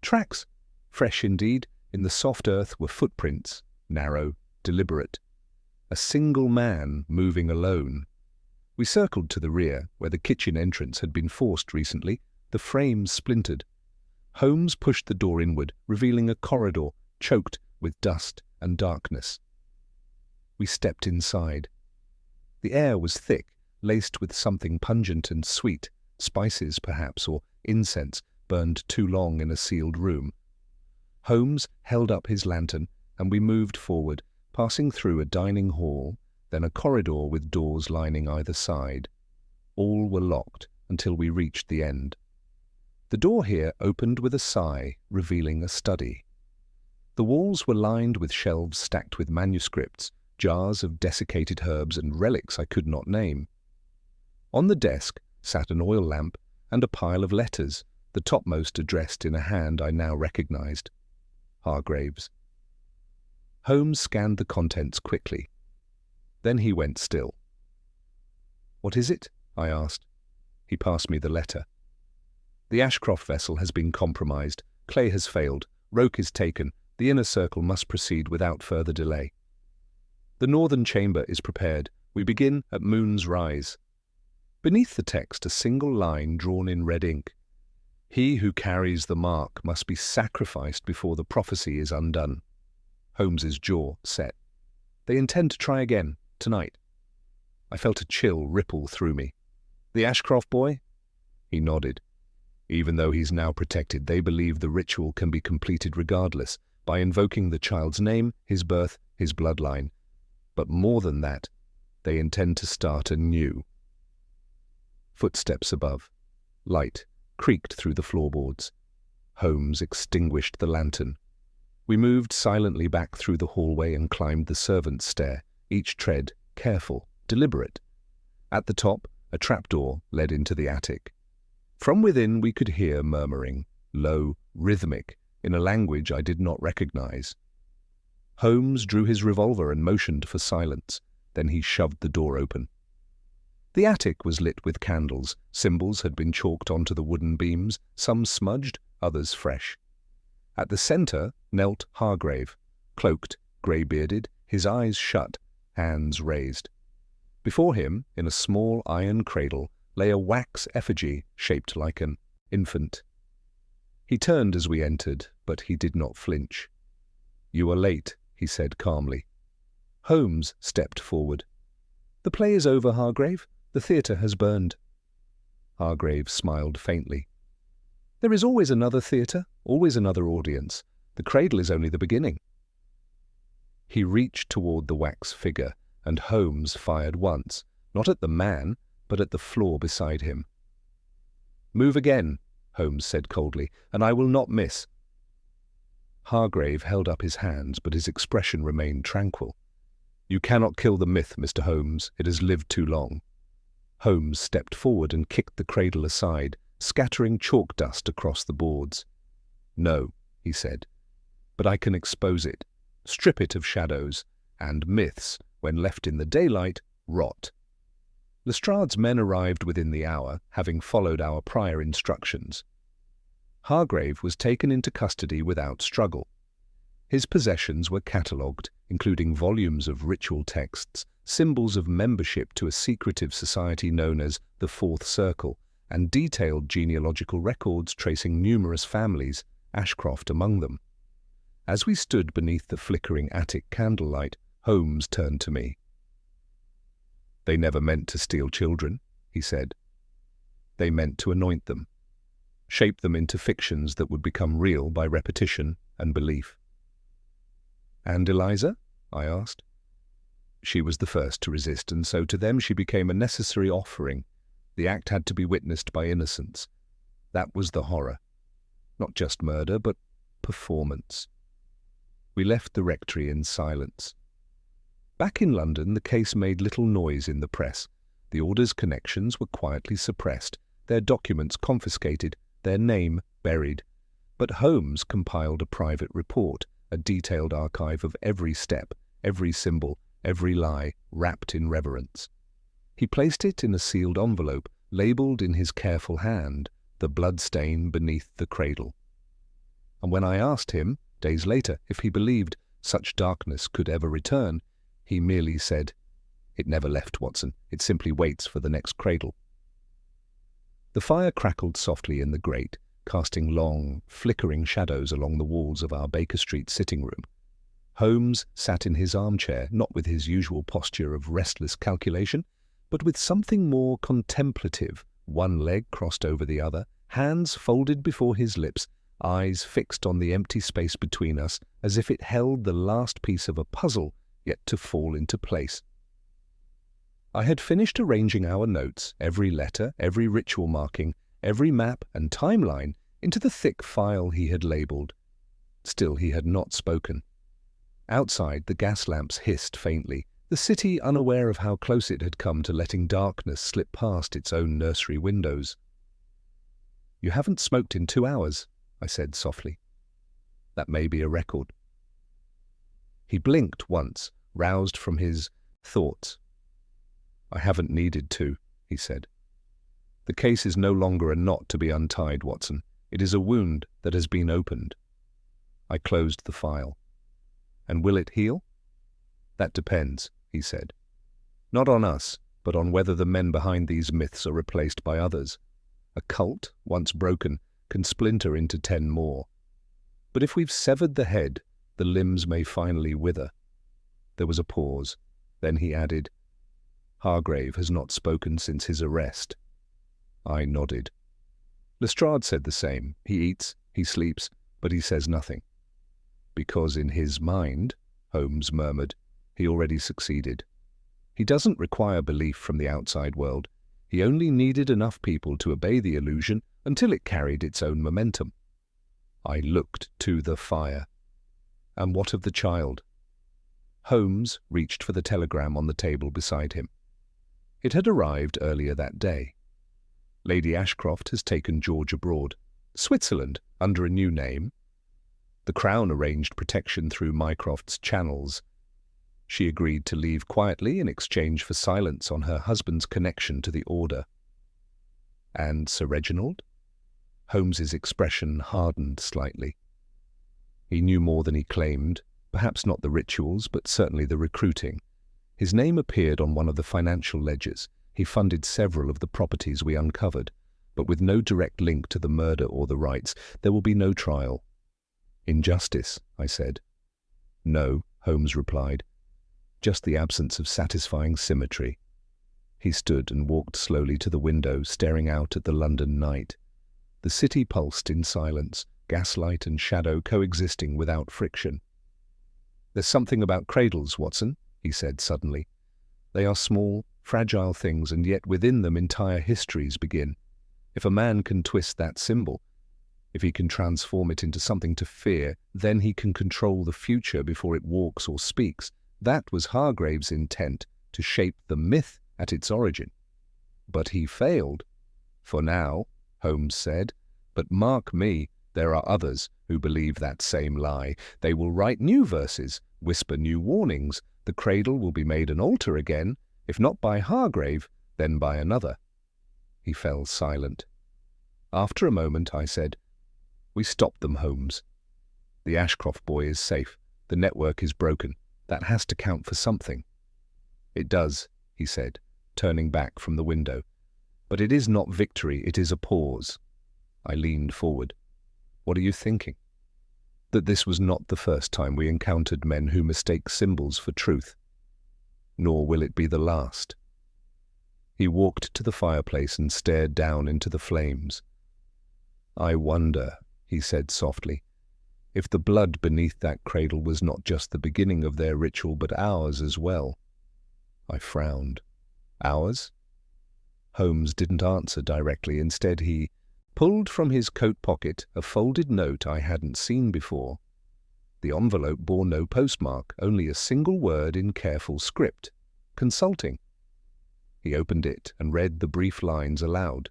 "Tracks. Fresh indeed. In the soft earth were footprints, narrow, deliberate. A single man moving alone." We circled to the rear, where the kitchen entrance had been forced recently. The frames splintered. Holmes pushed the door inward, revealing a corridor choked with dust and darkness. We stepped inside. The air was thick, laced with something pungent and sweet, spices perhaps, or incense burned too long in a sealed room. Holmes held up his lantern, and we moved forward, passing through a dining hall, then a corridor with doors lining either side. All were locked until we reached the end. The door here opened with a sigh, revealing a study. The walls were lined with shelves stacked with manuscripts, jars of desiccated herbs, and relics I could not name. On the desk sat an oil lamp and a pile of letters, the topmost addressed in a hand I now recognized. Hargrave's. Holmes scanned the contents quickly. Then he went still. "What is it?" I asked. He passed me the letter. "The Ashcroft vessel has been compromised. Clay has failed. Roke is taken. The inner circle must proceed without further delay. The northern chamber is prepared. We begin at moon's rise." Beneath the text, a single line drawn in red ink. "He who carries the mark must be sacrificed before the prophecy is undone." Holmes's jaw set. "They intend to try again, tonight." I felt a chill ripple through me. "The Ashcroft boy?" He nodded. "Even though he's now protected, they believe the ritual can be completed regardless, by invoking the child's name, his birth, his bloodline. But more than that, they intend to start anew." Footsteps above. Light creaked through the floorboards. Holmes extinguished the lantern. We moved silently back through the hallway and climbed the servants' stair, each tread careful, deliberate. At the top, a trapdoor led into the attic. From within we could hear murmuring, low, rhythmic, in a language I did not recognize. Holmes drew his revolver and motioned for silence. Then he shoved the door open. The attic was lit with candles. Symbols had been chalked onto the wooden beams, some smudged, others fresh. At the center knelt Hargrave, cloaked, grey-bearded, his eyes shut, hands raised. Before him, in a small iron cradle, lay a wax effigy shaped like an infant. He turned as we entered, but he did not flinch. "You are late," he said calmly. Holmes stepped forward. "The play is over, Hargrave. The theatre has burned." Hargrave smiled faintly. "There is always another theatre, always another audience. The Cradle is only the beginning." He reached toward the wax figure, and Holmes fired once, not at the man, but at the floor beside him. "Move again," Holmes said coldly, "and I will not miss." Hargrave held up his hands, but his expression remained tranquil. "You cannot kill the myth, Mr. Holmes. It has lived too long." Holmes stepped forward and kicked the cradle aside, scattering chalk dust across the boards. "No," he said, "but I can expose it, strip it of shadows, and myths, when left in the daylight, rot." Lestrade's men arrived within the hour, having followed our prior instructions. Hargrave was taken into custody without struggle. His possessions were catalogued, including volumes of ritual texts, symbols of membership to a secretive society known as the Fourth Circle, and detailed genealogical records tracing numerous families, Ashcroft among them. As we stood beneath the flickering attic candlelight, Holmes turned to me. "They never meant to steal children," he said. "They meant to anoint them, shape them into fictions that would become real by repetition and belief." "And Eliza?" I asked. "She was the first to resist, and so to them she became a necessary offering. The act had to be witnessed by innocence. That was the horror. Not just murder, but performance." We left the rectory in silence. Back in London, the case made little noise in the press. The order's connections were quietly suppressed, their documents confiscated, their name buried. But Holmes compiled a private report, a detailed archive of every step, every symbol, every lie, wrapped in reverence. He placed it in a sealed envelope, labelled in his careful hand, "The Bloodstain beneath the Cradle." And when I asked him, days later, if he believed such darkness could ever return, he merely said, "It never left, Watson. It simply waits for the next cradle." The fire crackled softly in the grate, casting long, flickering shadows along the walls of our Baker Street sitting room. Holmes sat in his armchair, not with his usual posture of restless calculation, but with something more contemplative, one leg crossed over the other, hands folded before his lips, eyes fixed on the empty space between us, as if it held the last piece of a puzzle yet to fall into place. I had finished arranging our notes, every letter, every ritual marking, every map and timeline, into the thick file he had labelled. Still he had not spoken. Outside, the gas lamps hissed faintly, the city unaware of how close it had come to letting darkness slip past its own nursery windows. "You haven't smoked in 2 hours," I said softly. "That may be a record." He blinked once, roused from his thoughts. "I haven't needed to," he said. "The case is no longer a knot to be untied, Watson. It is a wound that has been opened." I closed the file. "And will it heal?" "That depends," he said. "Not on us, but on whether the men behind these myths are replaced by others. A cult, once broken, can splinter into 10 more. But if we've severed the head, the limbs may finally wither." There was a pause. Then he added, "Hargrave has not spoken since his arrest." I nodded. "Lestrade said the same. He eats, he sleeps, but he says nothing." "Because in his mind," Holmes murmured, "he already succeeded. He doesn't require belief from the outside world. He only needed enough people to obey the illusion until it carried its own momentum." I looked to the fire. "And what of the child?" Holmes reached for the telegram on the table beside him. It had arrived earlier that day. "Lady Ashcroft has taken George abroad. Switzerland, under a new name. The Crown arranged protection through Mycroft's channels. She agreed to leave quietly in exchange for silence on her husband's connection to the Order." "And Sir Reginald?" Holmes's expression hardened slightly. "He knew more than he claimed, perhaps not the rituals, but certainly the recruiting. His name appeared on one of the financial ledgers. He funded several of the properties we uncovered, but with no direct link to the murder or the rites, there will be no trial." "Injustice," I said. "No," Holmes replied. "Just the absence of satisfying symmetry." He stood and walked slowly to the window, staring out at the London night. The city pulsed in silence, gaslight and shadow coexisting without friction. "There's something about cradles, Watson," he said suddenly. "They are small, fragile things, and yet within them entire histories begin. If a man can twist that symbol, if he can transform it into something to fear, then he can control the future before it walks or speaks. That was Hargrave's intent, to shape the myth at its origin. But he failed. For now," Holmes said. "But mark me, there are others who believe that same lie. They will write new verses, whisper new warnings. The cradle will be made an altar again, if not by Hargrave, then by another." He fell silent. After a moment I said, "We stopped them, Holmes. The Ashcroft boy is safe. The network is broken. That has to count for something. It does, he said, turning back from the window. But it is not victory, it is a pause. I leaned forward. What are you thinking? That this was not the first time we encountered men who mistake symbols for truth. Nor will it be the last. He walked to the fireplace and stared down into the flames. I wonder, he said softly, if the blood beneath that cradle was not just the beginning of their ritual, but ours as well. I frowned. Ours? Holmes didn't answer directly. Instead, he pulled from his coat pocket a folded note I hadn't seen before. The envelope bore no postmark, only a single word in careful script. Consulting. He opened it and read the brief lines aloud.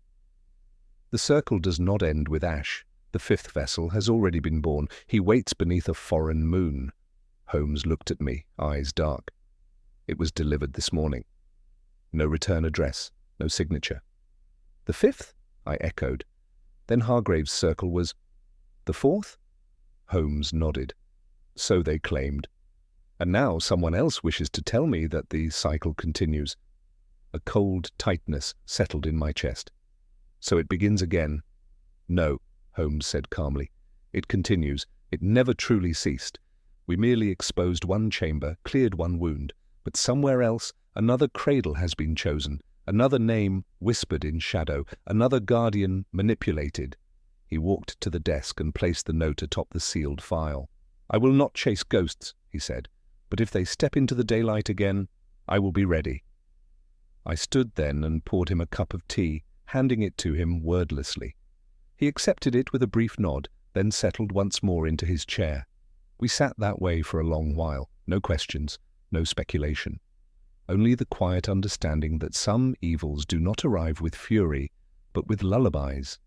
The circle does not end with ash. The fifth vessel has already been born. He waits beneath a foreign moon. Holmes looked at me, eyes dark. It was delivered this morning. No return address, no signature. The fifth? I echoed. Then Hargrave's circle was the fourth? Holmes nodded. So they claimed. And now someone else wishes to tell me that the cycle continues. A cold tightness settled in my chest. So it begins again. No, Holmes said calmly. It continues. It never truly ceased. We merely exposed one chamber, cleared one wound. But somewhere else, another cradle has been chosen, another name whispered in shadow, another guardian manipulated. He walked to the desk and placed the note atop the sealed file. I will not chase ghosts, he said, but if they step into the daylight again, I will be ready. I stood then and poured him a cup of tea, handing it to him wordlessly. He accepted it with a brief nod, then settled once more into his chair. We sat that way for a long while, no questions, no speculation. Only the quiet understanding that some evils do not arrive with fury, but with lullabies,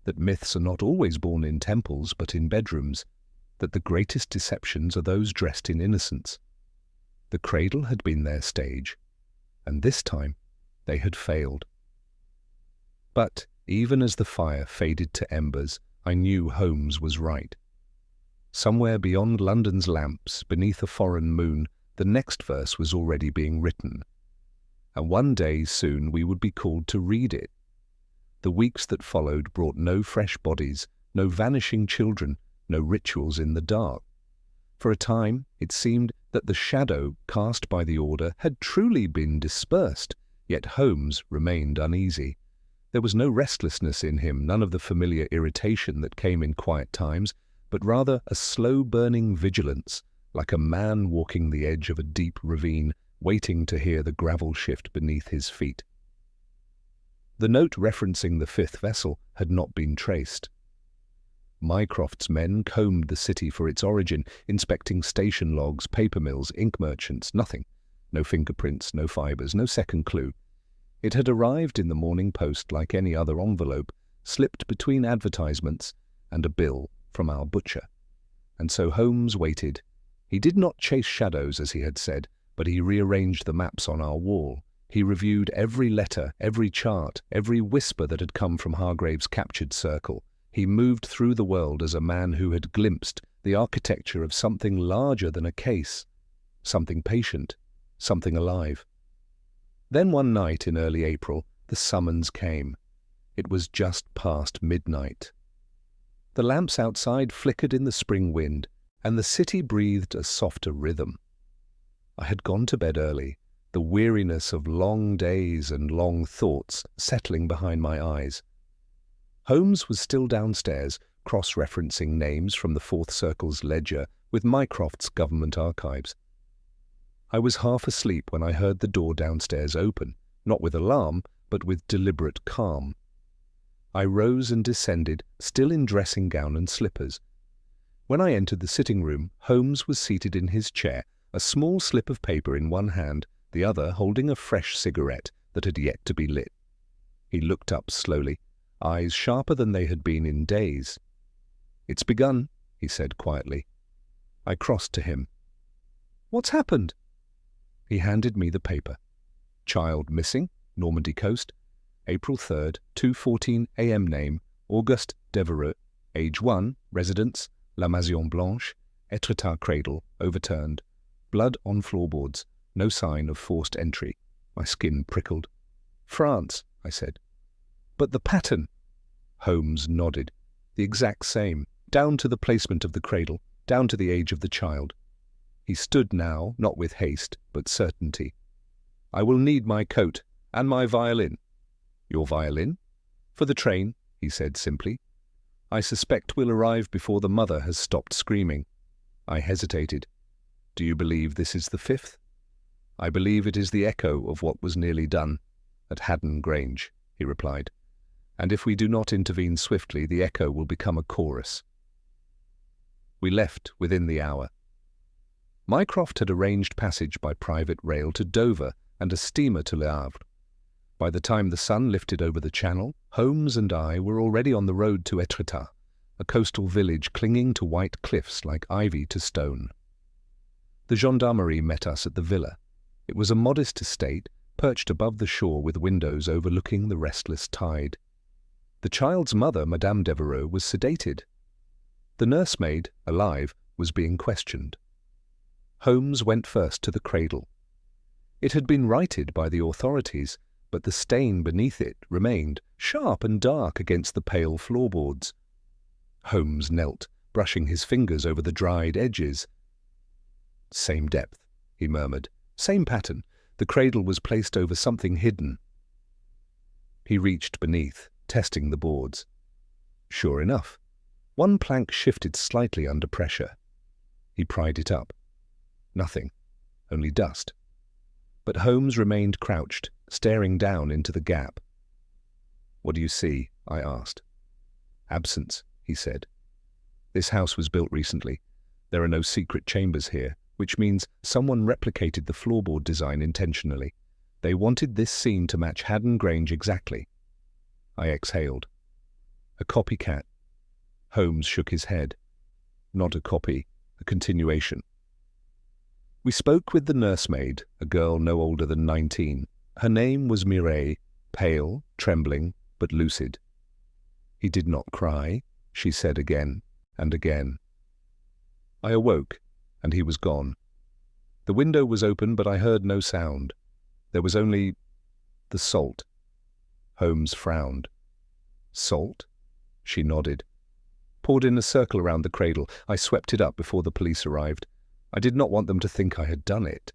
that myths are not always born in temples but in bedrooms, that the greatest deceptions are those dressed in innocence. The cradle had been their stage, and this time they had failed. But even as the fire faded to embers, I knew Holmes was right. Somewhere beyond London's lamps, beneath a foreign moon, the next verse was already being written. And one day soon we would be called to read it. The weeks that followed brought no fresh bodies, no vanishing children, no rituals in the dark. For a time it seemed that the shadow cast by the order had truly been dispersed, yet Holmes remained uneasy. There was no restlessness in him, none of the familiar irritation that came in quiet times, but rather a slow-burning vigilance, like a man walking the edge of a deep ravine, waiting to hear the gravel shift beneath his feet. The note referencing the fifth vessel had not been traced. Mycroft's men combed the city for its origin, inspecting station logs, paper mills, ink merchants, nothing. No fingerprints, no fibres, no second clue. It had arrived in the Morning Post like any other envelope, slipped between advertisements and a bill from our butcher. And so Holmes waited. He did not chase shadows, as he had said, but he rearranged the maps on our wall. He reviewed every letter, every chart, every whisper that had come from Hargrave's captured circle. He moved through the world as a man who had glimpsed the architecture of something larger than a case, something patient, something alive. Then one night in early April, the summons came. It was just past midnight. The lamps outside flickered in the spring wind, and the city breathed a softer rhythm. I had gone to bed early, the weariness of long days and long thoughts settling behind my eyes. Holmes was still downstairs, cross-referencing names from the Fourth Circle's ledger with Mycroft's government archives. I was half asleep when I heard the door downstairs open, not with alarm, but with deliberate calm. I rose and descended, still in dressing gown and slippers. When I entered the sitting room, Holmes was seated in his chair, a small slip of paper in one hand, the other holding a fresh cigarette that had yet to be lit. He looked up slowly, eyes sharper than they had been in days. "It's begun," he said quietly. I crossed to him. "What's happened?" He handed me the paper. Child missing, Normandy coast, April 3rd, 2:14 a.m. Name, Auguste Devereux, age 1, residence, La Maison Blanche, Etretat cradle, overturned. Blood on floorboards. No sign of forced entry. My skin prickled. France, I said. But the pattern. Holmes nodded. The exact same, down to the placement of the cradle, down to the age of the child. He stood now, not with haste, but certainty. I will need my coat, and my violin. Your violin? For the train, he said simply. I suspect we'll arrive before the mother has stopped screaming. I hesitated. Do you believe this is the 5th? I believe it is the echo of what was nearly done, at Haddon Grange, he replied. And if we do not intervene swiftly, the echo will become a chorus. We left within the hour. Mycroft had arranged passage by private rail to Dover and a steamer to Le Havre. By the time the sun lifted over the channel, Holmes and I were already on the road to Etretat, a coastal village clinging to white cliffs like ivy to stone. The gendarmerie met us at the villa. It was a modest estate, perched above the shore with windows overlooking the restless tide. The child's mother, Madame Devereux, was sedated. The nursemaid, alive, was being questioned. Holmes went first to the cradle. It had been righted by the authorities, but the stain beneath it remained, sharp and dark against the pale floorboards. Holmes knelt, brushing his fingers over the dried edges. Same depth, he murmured. Same pattern. The cradle was placed over something hidden. He reached beneath, testing the boards. Sure enough, one plank shifted slightly under pressure. He pried it up. Nothing, only dust. But Holmes remained crouched, staring down into the gap. What do you see? I asked. Absence, he said. This house was built recently. There are no secret chambers here, which means someone replicated the floorboard design intentionally. They wanted this scene to match Haddon Grange exactly. I exhaled. A copycat. Holmes shook his head. Not a copy, a continuation. We spoke with the nursemaid, a girl no older than 19. Her name was Mireille, pale, trembling, but lucid. He did not cry, she said again and again. I awoke, and he was gone. The window was open, but I heard no sound. There was only the salt. Holmes frowned. Salt? She nodded. Poured in a circle around the cradle. I swept it up before the police arrived. I did not want them to think I had done it.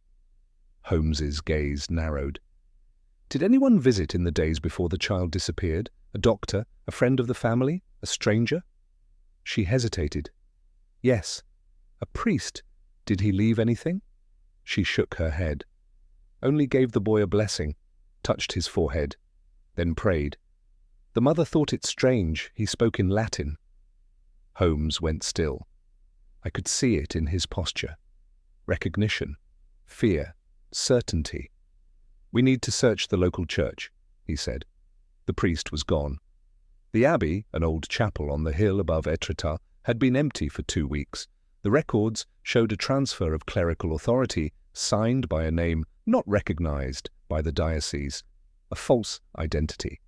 Holmes's gaze narrowed. Did anyone visit in the days before the child disappeared? A doctor? A friend of the family? A stranger? She hesitated. Yes. A priest. Did he leave anything? She shook her head. Only gave the boy a blessing, touched his forehead, then prayed. The mother thought it strange. He spoke in Latin. Holmes went still. I could see it in his posture. Recognition, fear, certainty. We need to search the local church, he said. The priest was gone. The abbey, an old chapel on the hill above Etretat, had been empty for 2 weeks. The records showed a transfer of clerical authority signed by a name not recognized by the diocese, a false identity.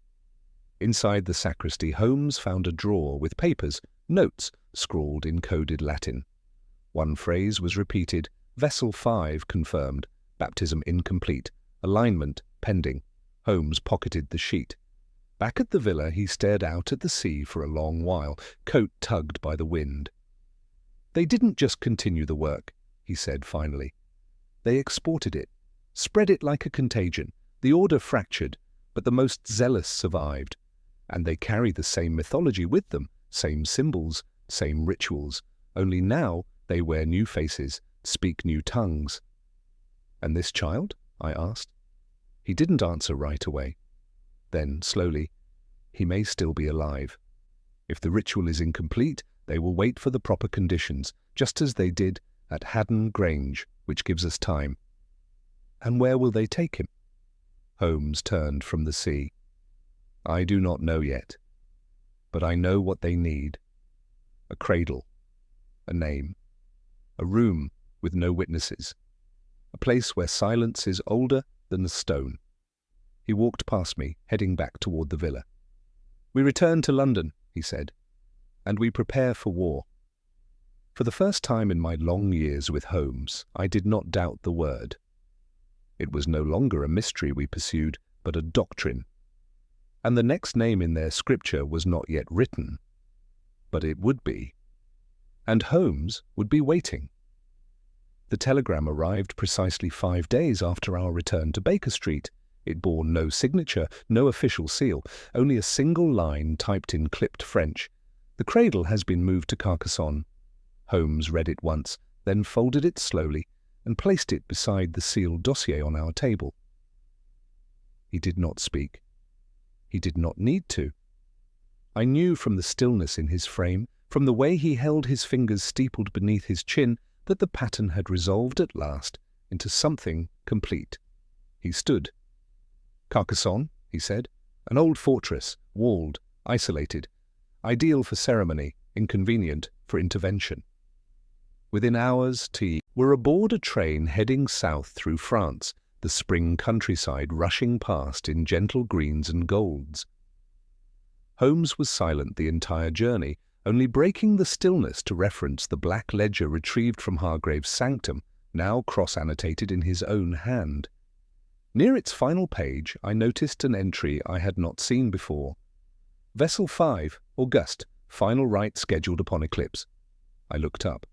Inside the sacristy, Holmes found a drawer with papers, notes scrawled in coded Latin. One phrase was repeated, Vessel 5 confirmed, baptism incomplete, alignment pending. Holmes pocketed the sheet. Back at the villa, he stared out at the sea for a long while, coat tugged by the wind. They didn't just continue the work, he said finally. They exported it, spread it like a contagion. The order fractured, but the most zealous survived. And they carry the same mythology with them, same symbols, same rituals. Only now they wear new faces, speak new tongues. And this child? I asked. He didn't answer right away. Then, slowly, he may still be alive. If the ritual is incomplete, they will wait for the proper conditions, just as they did at Haddon Grange, which gives us time. And where will they take him? Holmes turned from the sea. I do not know yet, but I know what they need. A cradle, a name, a room with no witnesses, a place where silence is older than the stone. He walked past me, heading back toward the villa. We return to London, he said, and we prepare for war. For the first time in my long years with Holmes, I did not doubt the word. It was no longer a mystery we pursued, but a doctrine. And the next name in their scripture was not yet written. But it would be. And Holmes would be waiting. The telegram arrived precisely 5 days after our return to Baker Street. It bore no signature, no official seal, only a single line typed in clipped French. "The Cradle has been moved to Carcassonne." Holmes read it once, then folded it slowly and placed it beside the sealed dossier on our table. He did not speak. He did not need to. I knew from the stillness in his frame, from the way he held his fingers steepled beneath his chin, that the pattern had resolved at last into something complete. He stood. "Carcassonne," he said, "an old fortress, walled, isolated, ideal for ceremony, inconvenient for intervention." Within hours, were aboard a train heading south through France, the spring countryside rushing past in gentle greens and golds. Holmes was silent the entire journey, only breaking the stillness to reference the black ledger retrieved from Hargrave's sanctum, now cross-annotated in his own hand. Near its final page, I noticed an entry I had not seen before. "Vessel 5, August, final right scheduled upon eclipse." I looked up.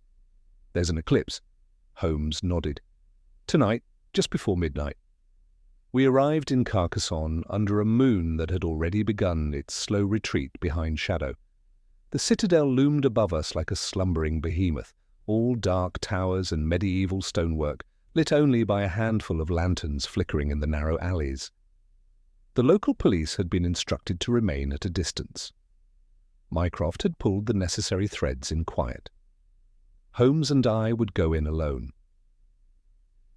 "There's an eclipse." Holmes nodded. "Tonight, just before midnight." We arrived in Carcassonne under a moon that had already begun its slow retreat behind shadow. The citadel loomed above us like a slumbering behemoth, all dark towers and medieval stonework, lit only by a handful of lanterns flickering in the narrow alleys. The local police had been instructed to remain at a distance. Mycroft had pulled the necessary threads in quiet. Holmes and I would go in alone.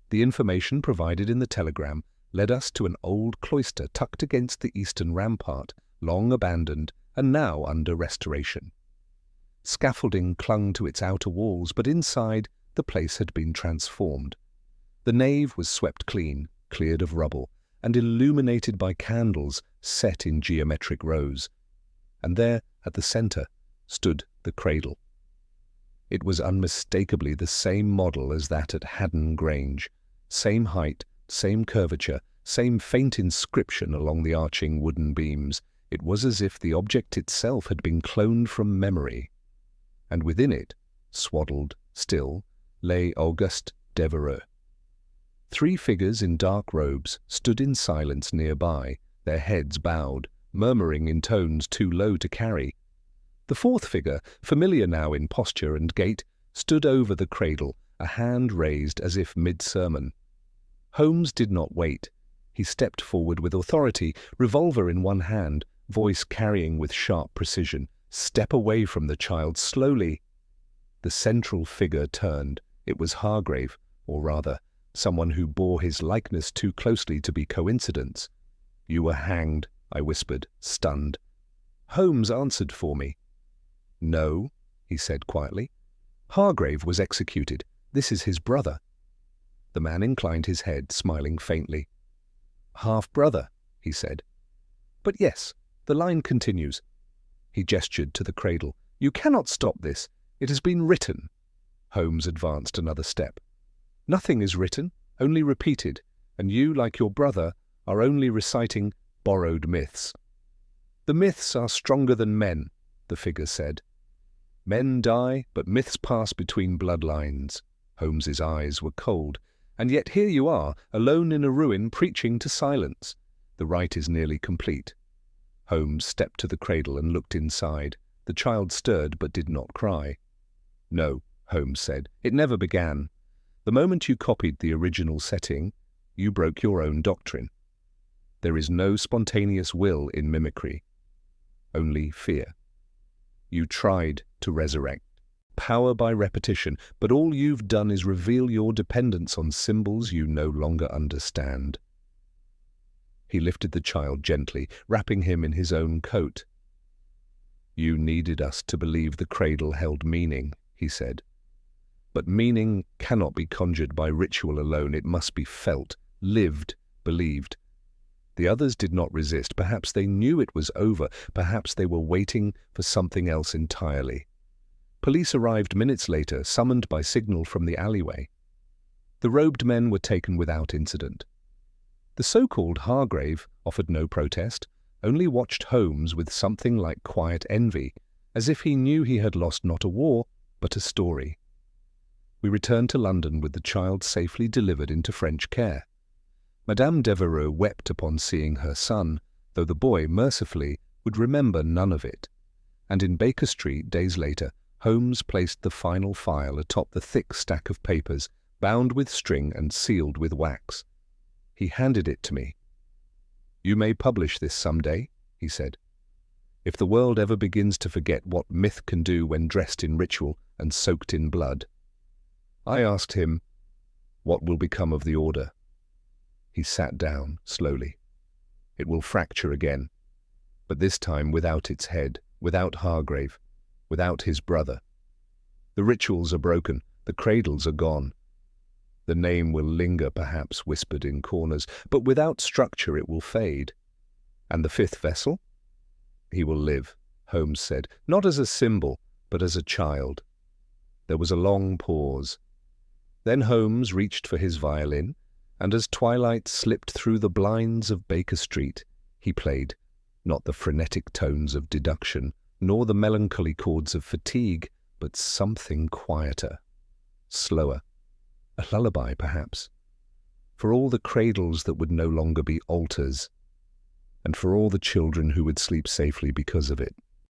The information provided in the telegram led us to an old cloister tucked against the eastern rampart, long abandoned and now under restoration. Scaffolding clung to its outer walls, but inside the place had been transformed. The nave was swept clean, cleared of rubble, and illuminated by candles set in geometric rows. And there, at the centre, stood the cradle. It was unmistakably the same model as that at Haddon Grange, same height, same curvature, same faint inscription along the arching wooden beams. It was as if the object itself had been cloned from memory. And within it, swaddled, still, lay Auguste Devereux. 3 figures in dark robes stood in silence nearby, their heads bowed, murmuring in tones too low to carry. The 4th figure, familiar now in posture and gait, stood over the cradle, a hand raised as if mid-sermon. Holmes did not wait. He stepped forward with authority, revolver in one hand, voice carrying with sharp precision, "Step away from the child slowly." The central figure turned. It was Hargrave, or rather, someone who bore his likeness too closely to be coincidence. "You were hanged," I whispered, stunned. Holmes answered for me. "No," he said quietly. "Hargrave was executed. This is his brother." The man inclined his head, smiling faintly. "Half-brother," he said. "But yes, the line continues." He gestured to the cradle. "You cannot stop this. It has been written." Holmes advanced another step. "Nothing is written, only repeated, and you, like your brother, are only reciting borrowed myths." "The myths are stronger than men," the figure said. "Men die, but myths pass between bloodlines." Holmes's eyes were cold. "And yet here you are, alone in a ruin, preaching to silence. The rite is nearly complete." Holmes stepped to the cradle and looked inside. The child stirred but did not cry. "No," Holmes said, "it never began. The moment you copied the original setting, you broke your own doctrine. There is no spontaneous will in mimicry, only fear. You tried to resurrect. Power by repetition, but all you've done is reveal your dependence on symbols you no longer understand." He lifted the child gently, wrapping him in his own coat. "You needed us to believe the cradle held meaning," he said. "But meaning cannot be conjured by ritual alone. It must be felt, lived, believed." The others did not resist. Perhaps they knew it was over. Perhaps they were waiting for something else entirely. Police arrived minutes later, summoned by signal from the alleyway. The robed men were taken without incident. The so-called Hargrave offered no protest, only watched Holmes with something like quiet envy, as if he knew he had lost not a war, but a story. We returned to London with the child safely delivered into French care. Madame Devereux wept upon seeing her son, though the boy, mercifully, would remember none of it. And in Baker Street, days later, Holmes placed the final file atop the thick stack of papers, bound with string and sealed with wax. He handed it to me. "You may publish this some day," he said. "If the world ever begins to forget what myth can do when dressed in ritual and soaked in blood." I asked him, "What will become of the order?" He sat down slowly. "It will fracture again, but this time without its head, without Hargrave, without his brother. The rituals are broken, the cradles are gone. The name will linger, perhaps whispered in corners, but without structure it will fade. And the fifth vessel? He will live," Holmes said, "not as a symbol, but as a child." There was a long pause. Then Holmes reached for his violin, and as twilight slipped through the blinds of Baker Street, he played, not the frenetic tones of deduction, nor the melancholy chords of fatigue, but something quieter, slower, a lullaby perhaps, for all the cradles that would no longer be altars, and for all the children who would sleep safely because of it.